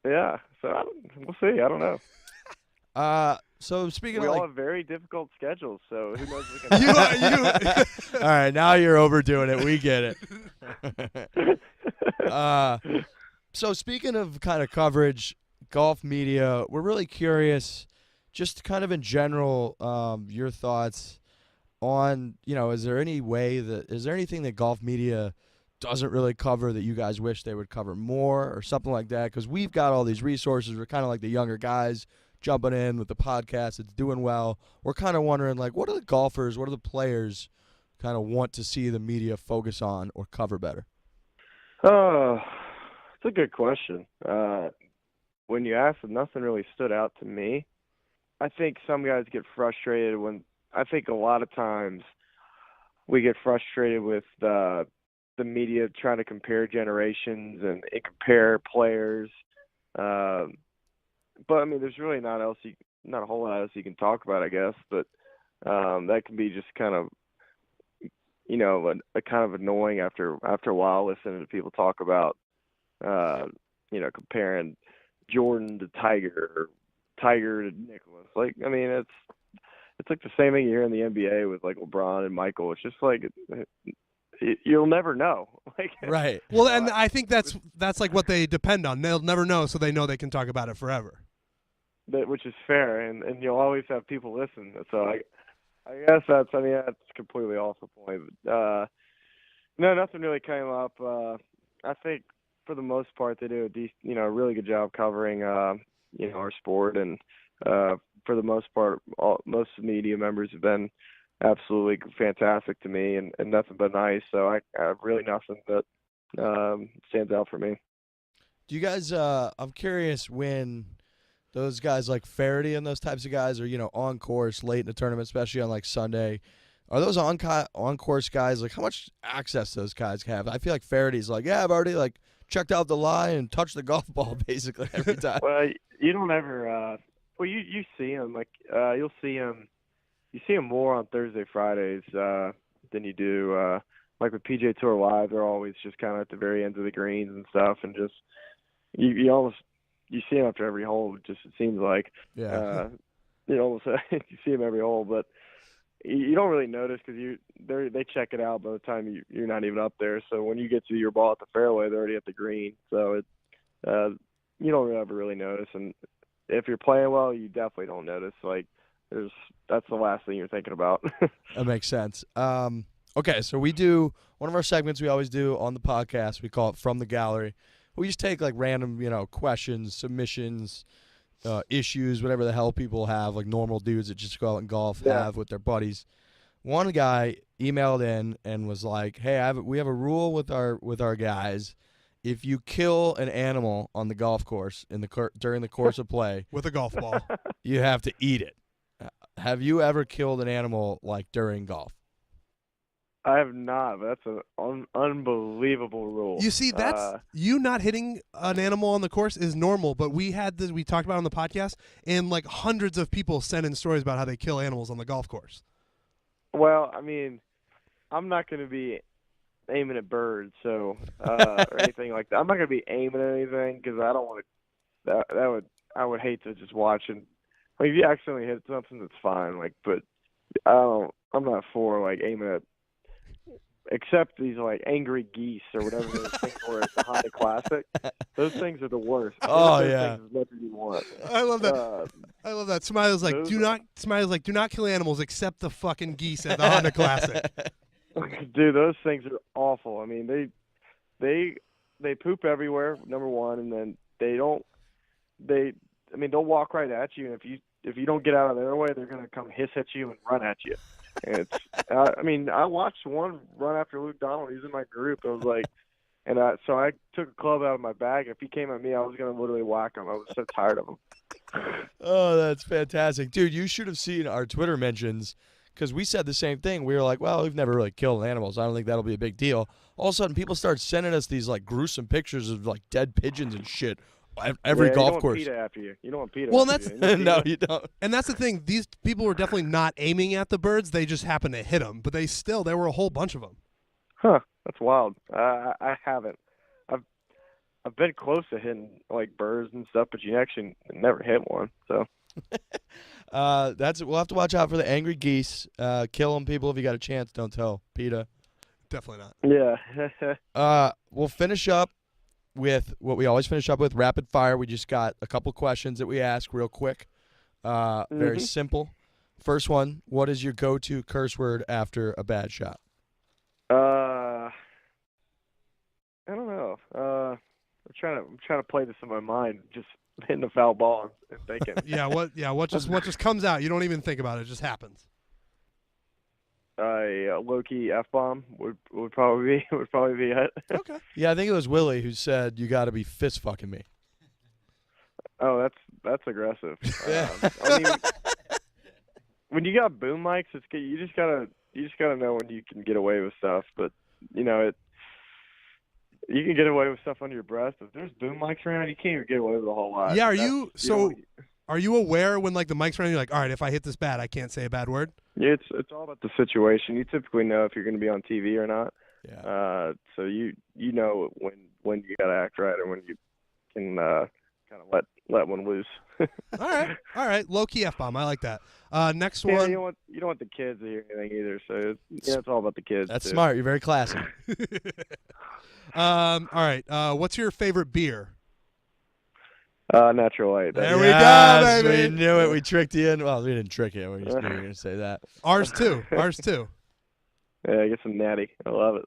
Yeah. So we'll see. I don't know.
So speaking
we
of,
all have very difficult schedules, so who knows? You.
All right, now you're overdoing it. We get it. So speaking of kind of coverage, golf media, we're really curious, just kind of in general, your thoughts on, is there anything that golf media doesn't really cover that you guys wish they would cover more or something like that? Because we've got all these resources. We're kind of like the younger guys jumping in with the podcast. It's doing well. We're kind of wondering, like, what are the golfers, what are the players kind of want to see the media focus on or cover better?
It's a good question. When you asked, nothing really stood out to me. I think some guys get frustrated I think a lot of times we get frustrated with the media trying to compare generations and compare players. But there's really not a whole lot else you can talk about, I guess. But that can be just kind of, a kind of annoying after a while listening to people talk about, comparing Jordan to Tiger or Tiger to Nicholas. It's like the same thing you hear in the NBA with like LeBron and Michael. It's just like you'll never know.
Right.
Well, and I think that's like what they depend on. They'll never know, so they know they can talk about it forever.
Which is fair, and you'll always have people listen. So I guess that's completely off the point. But, no, nothing really came up. I think for the most part they do a really good job covering our sport, and for the most part, most of the media members have been absolutely fantastic to me, and nothing but nice. So I have really nothing that stands out for me.
Do you guys? I'm curious when those guys like Faraday and those types of guys are on course late in the tournament, especially on like Sunday. Are those on course guys like how much access those guys have? I feel like Faraday's like, yeah, I've already like checked out the line and touched the golf ball basically every time.
Well, you don't ever. Well, you see him like you'll see him. You see him more on Thursday, Fridays than you do like with PJ Tour Live. They're always just kind of at the very ends of the greens and stuff, and just you almost you see him after every hole. Just it seems like you almost you see him every hole, but you don't really notice because they check it out by the time you're not even up there. So when you get to your ball at the fairway, they're already at the green. So you don't ever really notice. And if you're playing well, you definitely don't notice. Like that's the last thing you're thinking about.
That makes sense. Okay, so we do one of our segments we always do on the podcast. We call it From the Gallery. We just take like random, questions, submissions, issues, whatever the hell people have, like normal dudes that just go out and golf have with their buddies. One guy emailed in and was like, "Hey, we have a rule with our guys. If you kill an animal on the golf course during the course of play
with a golf ball,
you have to eat it." Have you ever killed an animal like during golf?
I have not, but that's an unbelievable rule.
You see, that's you not hitting an animal on the course is normal, but we had this, we talked about it on the podcast, and like hundreds of people sent in stories about how they kill animals on the golf course.
Well, I mean, I'm not going to be aiming at birds, so or anything like that. I'm not going to be aiming at anything because I don't want to. I would hate to just watch and like if you accidentally hit something, that's fine. Like, but I'm not for like aiming at. Except these like angry geese or whatever those things were at the Honda Classic. Those things are the worst.
Oh
those
yeah.
Things as much as you want.
I love that. I love that. Smiley's like, do not kill animals except the fucking geese at the Honda Classic.
Dude, those things are awful. I mean, they poop everywhere. Number one, and then they'll walk right at you, and if you don't get out of their way, they're gonna come hiss at you and run at you. It's. I watched one run after Luke Donald. He was in my group. I was like, so I took a club out of my bag. If he came at me, I was gonna literally whack him. I was so tired of him.
Oh, that's fantastic, dude! You should have seen our Twitter mentions because we said the same thing. We were like, "Well, we've never really killed animals. I don't think that'll be a big deal." All of a sudden, people start sending us these like gruesome pictures of like dead pigeons and shit. Every golf course.
You don't want PETA after you. You don't want PETA.
Well,
after
that's
you.
No, you don't.
And that's the thing. These people were definitely not aiming at the birds. They just happened to hit them. But there were a whole bunch of them.
Huh? That's wild. I haven't. I've been close to hitting like birds and stuff, but you actually never hit one. So.
We'll have to watch out for the angry geese. Kill them, people, if you got a chance. Don't tell PETA.
Definitely not.
Yeah.
We'll finish up with what we always finish up with, rapid fire. We just got a couple questions that we ask real quick. Very simple. First one, what is your go-to curse word after a bad shot?
I don't know. I'm trying to play this in my mind, just hitting a foul ball and thinking.
What just comes out? You don't even think about it. It just happens.
A low-key F-bomb would probably be it.
Okay.
Yeah, I think it was Willie who said you got to be fist fucking me.
Oh, that's aggressive.
Yeah.
I mean, when you got boom mics, you just gotta know when you can get away with stuff. But you can get away with stuff under your breath. But if there's boom mics around, you can't even get away with a whole lot.
Yeah. Are you aware when like the mic's around? You're like, all right, if I hit this bad, I can't say a bad word.
Yeah, it's all about the situation. You typically know if you're going to be on TV or not.
Yeah.
So you know when you got to act right or when you can kind of let one loose.
All right. Low key F-bomb. I like that. Next
Yeah,
one.
you don't want the kids to hear anything either. So it's all about the kids.
That's
too.
smart. You're very classy.
All right. What's your favorite beer?
Natural light.
There we go, baby.
We knew it. We tricked you in. Well, we didn't trick you. We just knew you were going to say that.
Ours too.
Yeah, get some natty. I love it.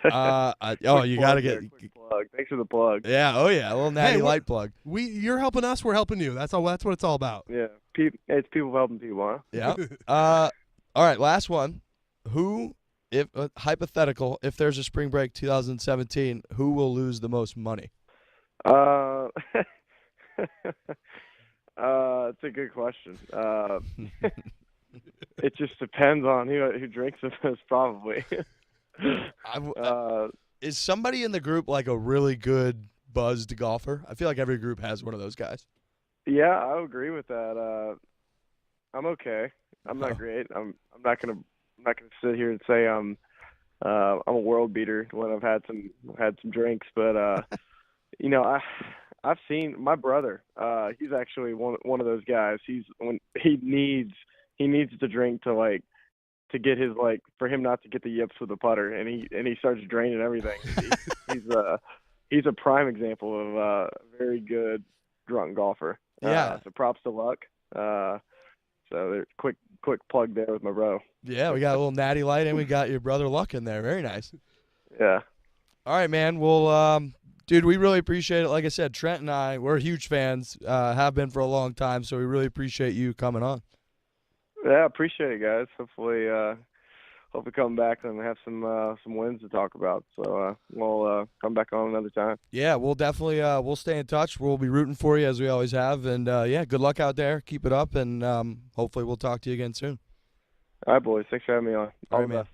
You got to get.
Quick plug. Thanks for the plug.
Yeah. Oh yeah. A little natty light plug.
You're helping us. We're helping you. That's what it's all about.
Yeah. It's people helping people, huh?
Yeah. All right. Last one. Who, if hypothetical, if there's a spring break 2017, who will lose the most money?
It's a good question. It just depends on who drinks the most, probably.
Is somebody in the group like a really good buzzed golfer? I feel like every group has one of those guys.
Yeah, I would agree with that. I'm okay. I'm not great. I'm not gonna sit here and say I'm a world beater when I've had some drinks, but I've seen my brother. He's actually one of those guys. When he needs to drink to get his, for him not to get the yips with the putter, and he starts draining everything. He's a prime example of a very good drunk golfer.
Yeah.
So props to Luck. So quick plug there with my bro.
Yeah, we got a little natty light, and we got your brother Luck in there. Very nice.
Yeah.
All right, man. Well, dude, we really appreciate it. Like I said, Trent and I, we're huge fans, have been for a long time, so we really appreciate you coming on.
Yeah, appreciate it, guys. Hopefully come back and have some wins to talk about. So we'll come back on another time.
Yeah, we'll definitely we'll stay in touch. We'll be rooting for you as we always have. And yeah, good luck out there. Keep it up, and hopefully we'll talk to you again soon.
All right, boys. Thanks for having me on. All
right,
the
man.
best.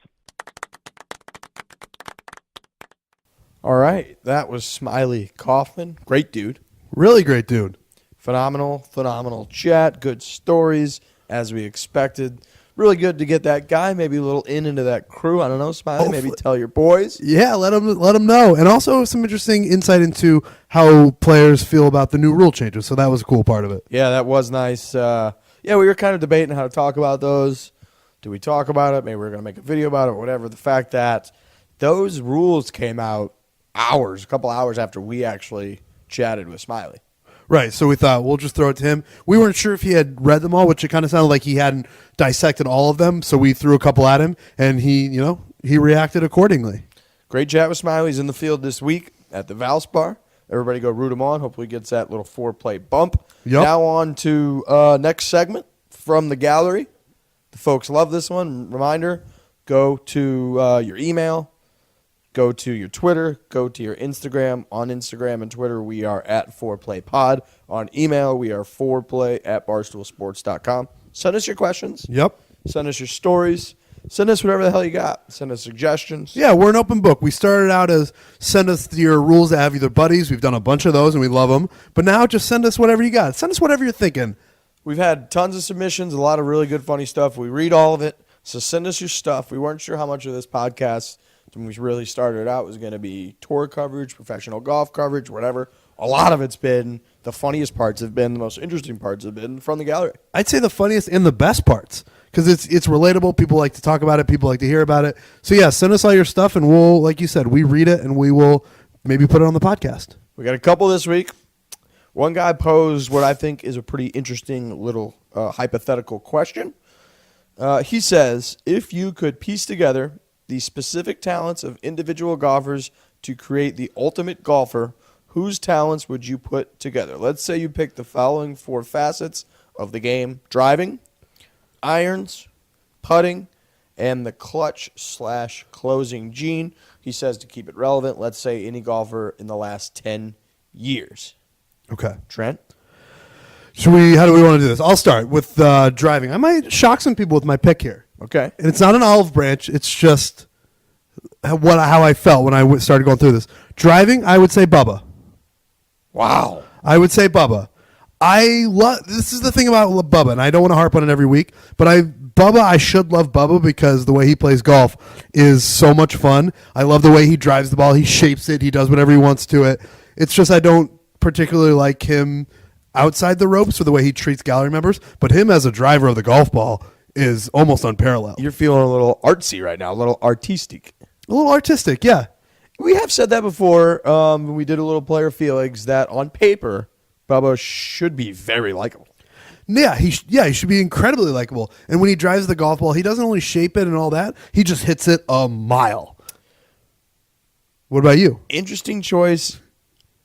All right, that was Smylie Kaufman. Great dude.
Really great dude.
Phenomenal chat. Good stories, as we expected. Really good to get that guy maybe a little into that crew. I don't know, Smylie. Maybe tell your boys.
Yeah, let them know. And also some interesting insight into how players feel about the new rule changes. So that was a cool part of it.
Yeah, that was nice. Yeah, we were kind of debating how to talk about those. Do we talk about it? Maybe we're going to make a video about it or whatever. The fact that those rules came out a couple hours after we actually chatted with Smylie.
Right, so we thought we'll just throw it to him. We weren't sure if he had read them all, which it kind of sounded like he hadn't dissected all of them, so we threw a couple at him, and he reacted accordingly.
Great chat with Smylie. He's in the field this week at the Valspar. Everybody go root him on. Hopefully he gets that little foreplay bump.
Yep.
Now on to next segment from the gallery. The folks love this one. Reminder, go to your email. Go to your Twitter. Go to your Instagram. On Instagram and Twitter, we are at ForePlayPod. On email, we are foreplay@barstoolsports.com. Send us your questions.
Yep.
Send us your stories. Send us whatever the hell you got. Send us suggestions.
Yeah, we're an open book. We started out as send us your rules to have either buddies. We've done a bunch of those, and we love them. But now just send us whatever you got. Send us whatever you're thinking.
We've had tons of submissions, a lot of really good, funny stuff. We read all of it, so send us your stuff. We weren't sure how much of this podcast, when we really started out, was going to be tour coverage, professional golf coverage, whatever. A lot of it's been, the funniest parts have been, the most interesting parts have been from the gallery.
I'd say the funniest and the best parts because it's relatable. People like to talk about it. People like to hear about it. So, yeah, send us all your stuff, and we'll, like you said, we read it, and we will maybe put it on the podcast.
We got a couple this week. One guy posed what I think is a pretty interesting little hypothetical question. He says, if you could piece together the specific talents of individual golfers to create the ultimate golfer, whose talents would you put together? Let's say you pick the following 4 facets of the game: driving, irons, putting, and the clutch/closing gene. He says to keep it relevant, let's say any golfer in the last 10 years.
Okay.
Trent?
How do we want to do this? I'll start with driving. I might shock some people with my pick here.
Okay.
And it's not an olive branch. It's just how I felt when I started going through this. Driving, I would say Bubba.
Wow.
I would say Bubba. This is the thing about Bubba, and I don't want to harp on it every week, but I should love Bubba because the way he plays golf is so much fun. I love the way he drives the ball. He shapes it. He does whatever he wants to it. It's just I don't particularly like him outside the ropes for the way he treats gallery members, but him as a driver of the golf ball is almost unparalleled.
You're feeling a little artsy right now, a little artistic.
A little artistic, yeah.
We have said that before. When we did a little player feelings that on paper, Bubba should be very likable.
Yeah, he should be incredibly likable. And when he drives the golf ball, he doesn't only shape it and all that, he just hits it a mile. What about you?
Interesting choice.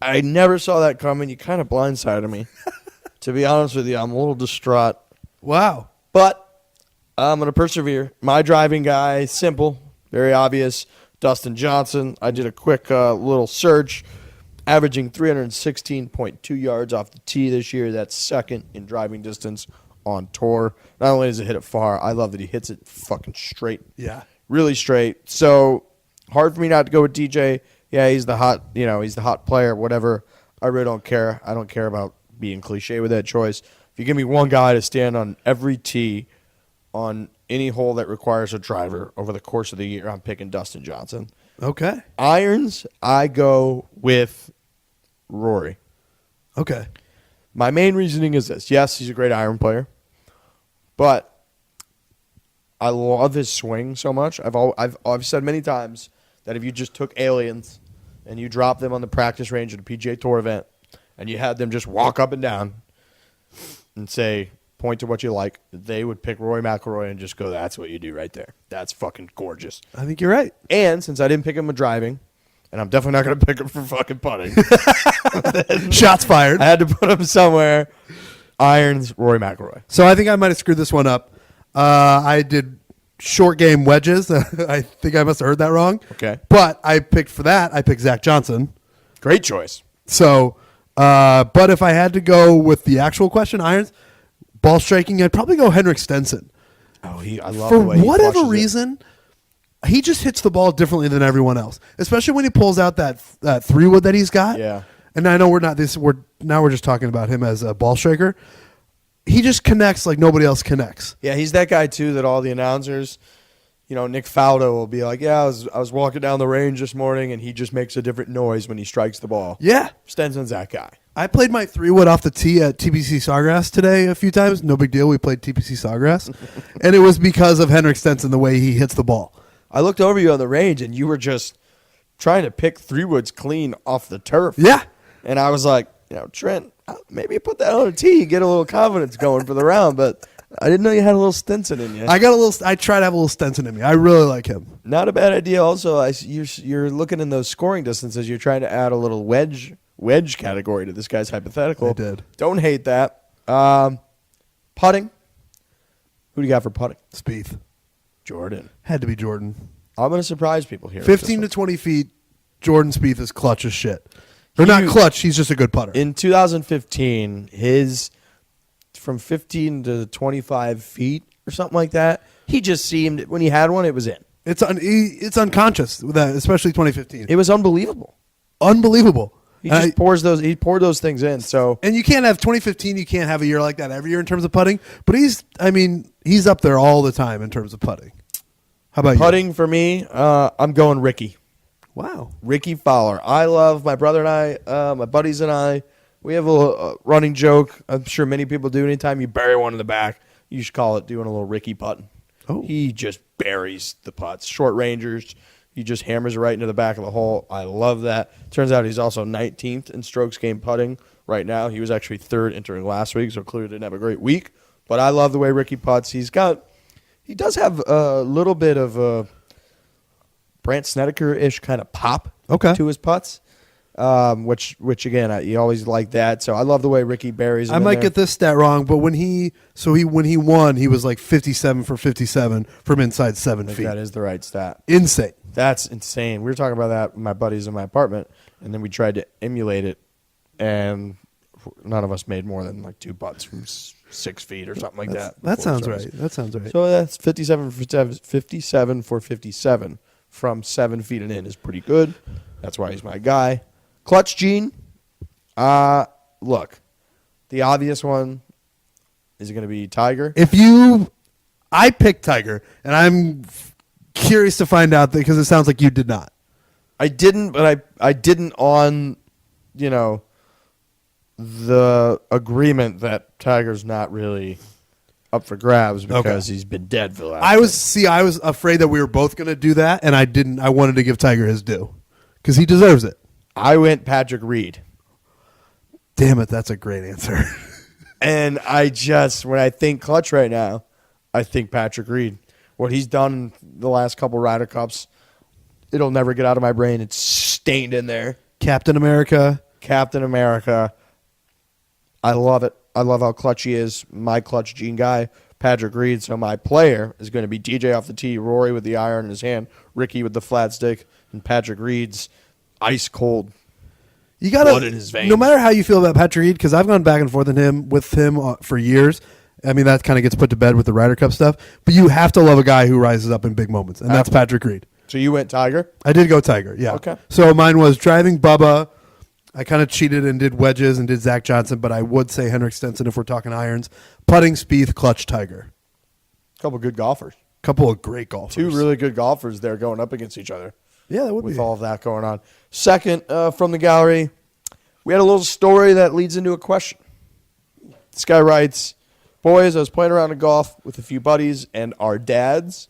I never saw that coming. You kind of blindsided me. To be honest with you, I'm a little distraught.
Wow.
But I'm going to persevere. My driving guy, simple, very obvious, Dustin Johnson. I did a quick little search, averaging 316.2 yards off the tee this year. That's second in driving distance on tour. Not only does it hit it far, I love that he hits it fucking straight.
Yeah.
Really straight. So hard for me not to go with DJ. Yeah, he's the hot player, whatever. I really don't care. I don't care about being cliche with that choice. If you give me one guy to stand on every tee on any hole that requires a driver over the course of the year, I'm picking Dustin Johnson.
Okay.
Irons, I go with Rory.
Okay.
My main reasoning is this. Yes, he's a great iron player, but I love his swing so much. I've said many times that if you just took aliens and you dropped them on the practice range at a PGA Tour event and you had them just walk up and down and say, point to what you like, they would pick Rory McIlroy and just go, that's what you do right there. That's fucking gorgeous.
I think you're right.
And since I didn't pick him with driving, and I'm definitely not going to pick him for fucking putting,
Shots fired.
I had to put him somewhere. Irons, Rory McIlroy.
So I think I might have screwed this one up. I did short game wedges. I think I must have heard that wrong.
Okay.
But I picked Zach Johnson.
Great choice.
So, but if I had to go with the actual question, irons, ball striking, I'd probably go Henrik Stenson.
Oh, I love
For
the way he
whatever
flushes it.
reason, he just hits the ball differently than everyone else, especially when he pulls out that 3-wood that he's got.
Yeah.
And I know we're just talking about him as a ball striker. He just connects like nobody else connects.
Yeah, he's that guy too that all the announcers, Nick Faldo will be like, yeah, I was walking down the range this morning and he just makes a different noise when he strikes the ball.
Yeah.
Stenson's that guy.
I played my 3-wood off the tee at TPC Sawgrass today a few times. No big deal. We played TPC Sawgrass. And it was because of Henrik Stenson, the way he hits the ball.
I looked over you on the range and you were just trying to pick 3-woods clean off the turf.
Yeah.
And I was like, Trent, maybe put that on a tee, get a little confidence going for the round, but I didn't know you had a little Stenson in you.
I try to have a little Stenson in me. I really like him.
Not a bad idea. Also, you're looking in those scoring distances. You're trying to add a little wedge category to this guy's hypothetical.
I did.
Don't hate that. Putting. Who do you got for putting?
Spieth.
Jordan.
Had to be Jordan.
I'm going to surprise people here.
15 to 20 feet, Jordan Spieth is clutch as shit. Or not clutch, he's just a good putter.
In 2015, his from 15 to 25 feet or something like that, he just seemed, when he had one, it was in.
It's unconscious, with that, especially 2015.
It was unbelievable.
Unbelievable.
He just poured those things in. So,
and you can't have 2015. You can't have a year like that every year in terms of putting. But he's up there all the time in terms of putting. How about
putting for me? I'm going Ricky.
Wow,
Ricky Fowler. I love my brother and I, my buddies and I. We have a little running joke. I'm sure many people do. Anytime you bury one in the back, you should call it doing a little Ricky putting.
Oh,
he just buries the putts. Short rangers. He just hammers it right into the back of the hole. I love that. Turns out he's also 19th in strokes game putting right now. He was actually third entering last week, so clearly didn't have a great week. But I love the way Ricky putts. He does have a little bit of a Brandt Snedeker-ish kind of pop to his putts, which again, you always like that. So I love the way Ricky buries it.
I might get this stat wrong, but when he won, he was like 57 for 57 from inside 7 feet.
That is the right stat.
Insane.
That's insane. We were talking about that with my buddies in my apartment, and then we tried to emulate it, and none of us made more than like 2 putts from 6 feet or something like that.
That sounds right. That sounds right.
So that's 57 for 57 from 7 feet and in is pretty good. That's why he's my guy. Clutch Gene. Look, the obvious one is going to be Tiger.
I picked Tiger, and I'm curious to find out because it sounds like you did not.
I didn't, but I didn't on, the agreement that Tiger's not really up for grabs because he's been dead for the last.
I was afraid that we were both going to do that, and I didn't. I wanted to give Tiger his due because he deserves it.
I went Patrick Reed.
Damn it, that's a great answer.
And when I think clutch right now, I think Patrick Reed. What he's done the last couple Ryder Cups, it'll never get out of my brain. It's stained in there.
Captain America.
Captain America. I love it. I love how clutch he is. My clutch gene guy, Patrick Reed. So my player is going to be DJ off the tee, Rory with the iron in his hand, Ricky with the flat stick, and Patrick Reed's ice cold.
You gotta,
blood in his veins.
no matter how you feel about Patrick Reed, because I've gone back and forth with him for years. I mean, that kind of gets put to bed with the Ryder Cup stuff. But you have to love a guy who rises up in big moments, and that's Patrick Reed.
So you went Tiger?
I did go Tiger, yeah.
Okay.
So mine was driving Bubba. I kind of cheated and did wedges and did Zach Johnson, but I would say Henrik Stenson if we're talking irons. Putting, Spieth, clutch, Tiger.
Couple good golfers.
Couple of great golfers.
Two really good golfers there going up against each other.
Yeah, that would
with
be.
all of that going on. Second, from the gallery, we had a little story that leads into a question. This guy writes, boys, I was playing around in golf with a few buddies and our dads.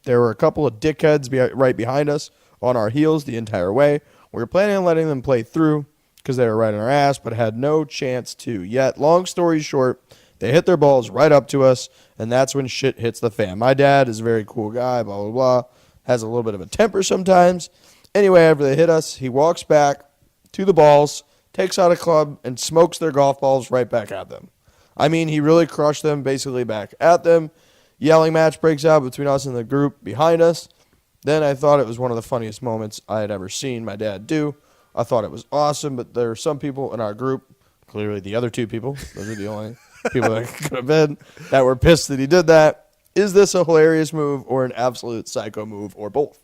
There were a couple of dickheads right behind us on our heels the entire way. We were planning on letting them play through because they were right on our ass, but had no chance to. Yet, long story short, they hit their balls right up to us, and that's when shit hits the fan. My dad is a very cool guy, blah, blah, blah, has a little bit of a temper sometimes. Anyway, after they hit us, he walks back to the balls, takes out a club, and smokes their golf balls right back at them. I mean, he really crushed them basically back at them. Yelling match breaks out between us and the group behind us. Then I thought it was one of the funniest moments I had ever seen my dad do. I thought it was awesome, but there are some people in our group, clearly the other two people, those are the only people that could have been, that were pissed that he did that. Is this a hilarious move or an absolute psycho move or both?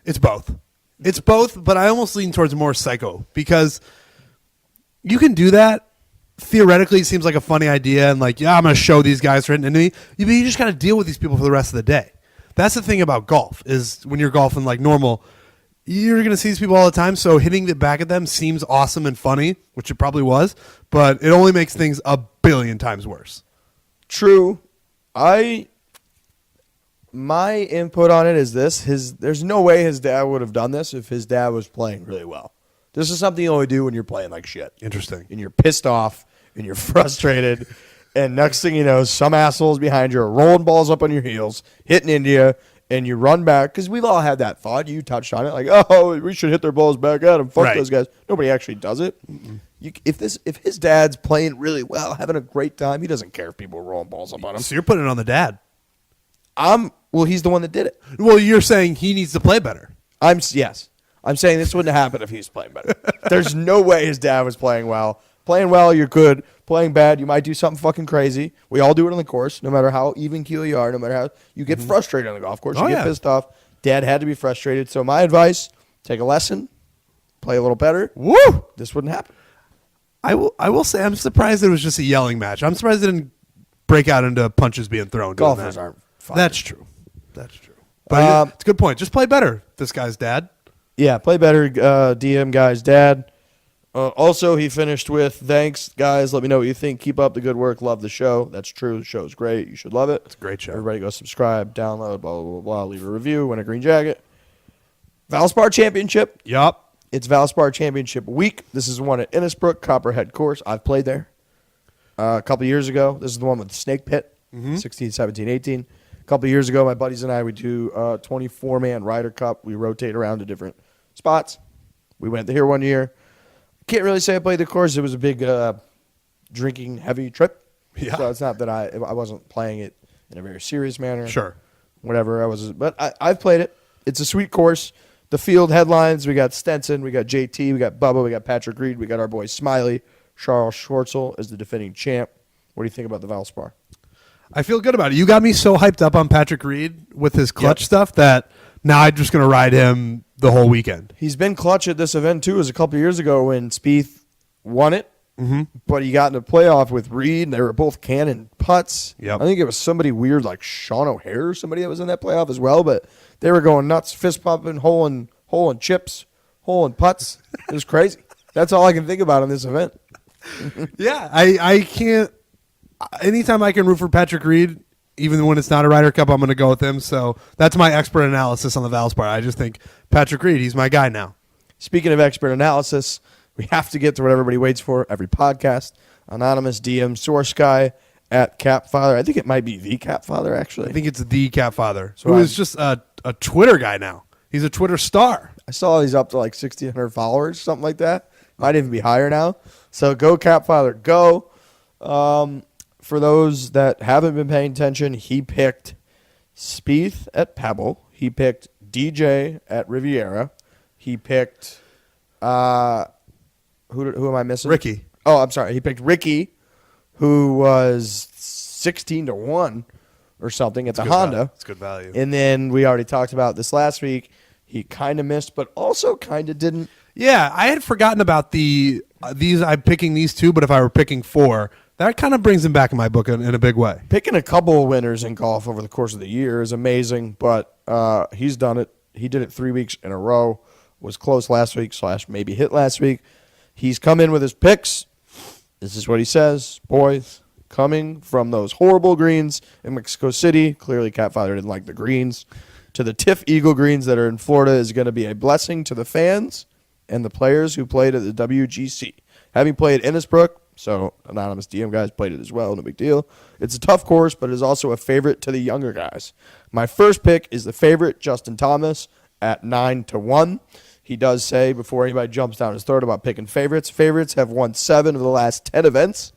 It's both. It's both, but I almost lean towards more psycho because you can do that. Theoretically, it seems like a funny idea and like, yeah, I'm going to show these guys for hitting into me. You just got to deal with these people for the rest of the day. That's the thing about golf is when you're golfing like normal, you're going to see these people all the time. So hitting it back at them seems awesome and funny, which it probably was, but it only makes things a billion times worse.
True. My input on it is this. There's no way his dad would have done this if his dad was playing really well. This is something you only do when you're playing like shit.
Interesting.
And you're pissed off and you're frustrated. And next thing you know, some assholes behind you are rolling balls up on your heels, hitting into you, and you run back. Because we've all had that thought. You touched on it. Like, oh, we should hit their balls back at them. Fuck those guys. Nobody actually does it. If his dad's playing really well, having a great time, he doesn't care if people are rolling balls up on him.
So you're putting it on the dad.
Well, he's the one that did it.
Well, you're saying he needs to play better.
Yes. I'm saying this wouldn't happen if he was playing better. There's no way his dad was playing well. Playing well, you're good. Playing bad, you might do something fucking crazy. We all do it on the course, no matter how even keel you are, no matter how you get frustrated on the golf course. You get pissed off. Dad had to be frustrated. So my advice, take a lesson, play a little better.
Woo!
This wouldn't happen.
I will say I'm surprised it was just a yelling match. I'm surprised it didn't break out into punches being thrown.
Golfers aren't fun.
That's true. But it's a good point. Just play better, this guy's dad.
Yeah, play better, DM guy's dad. Also, he finished with, thanks, guys. Let me know what you think. Keep up the good work. Love the show. That's true. The show's great. You should love it.
It's a great show.
Everybody go subscribe, download, blah, blah, blah, blah. Leave a review, win a green jacket. Valspar Championship.
Yup.
It's Valspar Championship week. This is one at Innisbrook, Copperhead Course. I've played there a couple years ago. This is the one with the snake pit, 16, 17, 18. A couple years ago, my buddies and I, we do a 24-man Ryder Cup. We rotate around to different spots. We went here one year. Can't really say I played the course. It was a big drinking heavy trip.
Yeah.
So it's not that I wasn't playing it in a very serious manner.
Sure.
Whatever. But I've played it. It's a sweet course. The field headlines, we got Stenson, we got JT, we got Bubba, we got Patrick Reed, we got our boy Smylie. Charles Schwartzel is the defending champ. What do you think about the Valspar?
I feel good about it. You got me so hyped up on Patrick Reed with his clutch stuff that now I'm just going to ride him the whole weekend.
He's been clutch at this event, too. It was a couple years ago when Spieth won it, but he got in a playoff with Reed, and they were both cannon putts.
Yep.
I think it was somebody weird like Sean O'Hare or somebody that was in that playoff as well, but they were going nuts, fist pumping, hole and chips, hole and putts. It was crazy. That's all I can think about in this event.
Yeah, I can't. Anytime I can root for Patrick Reed, even when it's not a Ryder Cup, I'm going to go with him. So that's my expert analysis on the Valspar. I just think Patrick Reed, he's my guy now.
Speaking of expert analysis, we have to get to what everybody waits for every podcast. Anonymous DM source guy at Capfather. I think it might be the Capfather, actually.
I think it's the Capfather, who is just a Twitter guy now. He's a Twitter star.
I saw he's up to like 1,600 followers, something like that. Might even be higher now. So go Capfather, go. For those that haven't been paying attention, he picked Spieth at Pebble. He picked DJ at Riviera. He picked who am I missing?
Ricky.
Oh, I'm sorry. He picked Ricky, who was 16-1 or something at the Honda.
It's good value.
And then we already talked about this last week. He kind of missed, but also kind of didn't.
Yeah, I had forgotten about these. I'm picking these two, but if I were picking four, that kind of brings him back in my book in a big way.
Picking a couple of winners in golf over the course of the year is amazing, but he's done it. He did it 3 weeks in a row. Was close last week / maybe hit last week. He's come in with his picks. This is what he says. Boys, coming from those horrible greens in Mexico City, clearly Catfather didn't like the greens, to the TIFF Eagle greens that are in Florida is going to be a blessing to the fans and the players who played at the WGC. Having played Innisbrook, so anonymous DM guys played it as well, no big deal. It's a tough course, but it is also a favorite to the younger guys. My first pick is the favorite, Justin Thomas, at 9-1. He does say, before anybody jumps down his throat about picking favorites, favorites have won 7 of the last 10 events,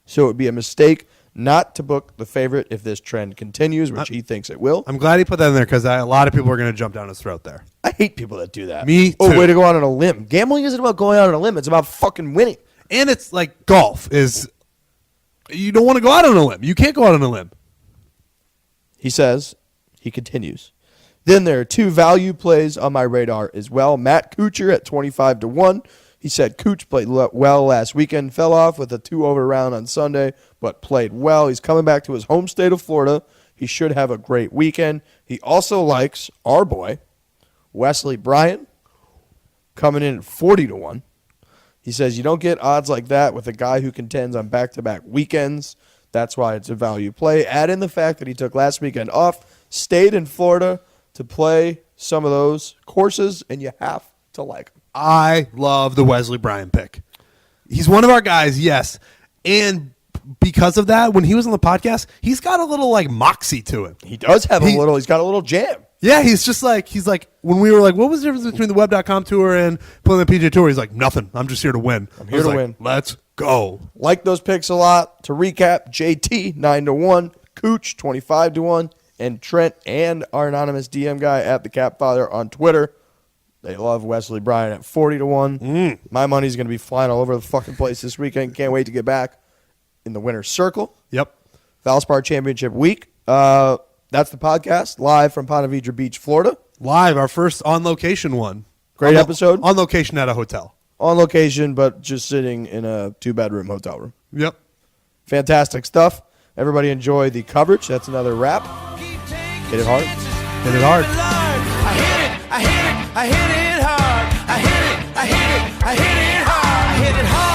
so it would be a mistake not to book the favorite if this trend continues, which he thinks it will.
I'm glad he put that in there because a lot of people are going to jump down his throat there.
I hate people that do that.
Me too.
Oh, way to go out on a limb. Gambling isn't about going out on a limb. It's about fucking winning.
And it's like golf is, you don't want to go out on a limb. You can't go out on a limb.
He says, he continues. Then there are 2 value plays on my radar as well. Matt Kuchar at 25-1. He said Cooch played well last weekend, fell off with a 2-over round on Sunday, but played well. He's coming back to his home state of Florida. He should have a great weekend. He also likes our boy, Wesley Bryan, coming in at 40-1. He says you don't get odds like that with a guy who contends on back-to-back weekends. That's why it's a value play. Add in the fact that he took last weekend off, stayed in Florida to play some of those courses, and you have to like him.
I love the Wesley Bryan pick. He's one of our guys, yes. And because of that, when he was on the podcast, he's got a little like moxie to him.
He does have he's got a little jam.
Yeah, he's like, when we were like, what was the difference between the Web.com tour and playing the PGA Tour? He's like, nothing. I'm just here to win.
I'm here to win.
Let's go.
Like those picks a lot. To recap, JT 9-1, Cooch 25-1, and Trent and our anonymous DM guy at the Capfather on Twitter. They love Wesley Bryan at 40-1. My money's going to be flying all over the fucking place this weekend. Can't wait to get back in the winner's circle.
Yep.
Valspar Championship Week. That's the podcast, live from Ponte Vedra Beach, Florida.
Live, our first on-location one.
Great episode.
On location at a hotel.
On location, but just sitting in a 2-bedroom hotel room.
Yep.
Fantastic stuff. Everybody enjoy the coverage. That's another wrap. Hit it hard.
Hit it hard.
I hit it hard. I hit it hard. I hit it hard. I hit it hard.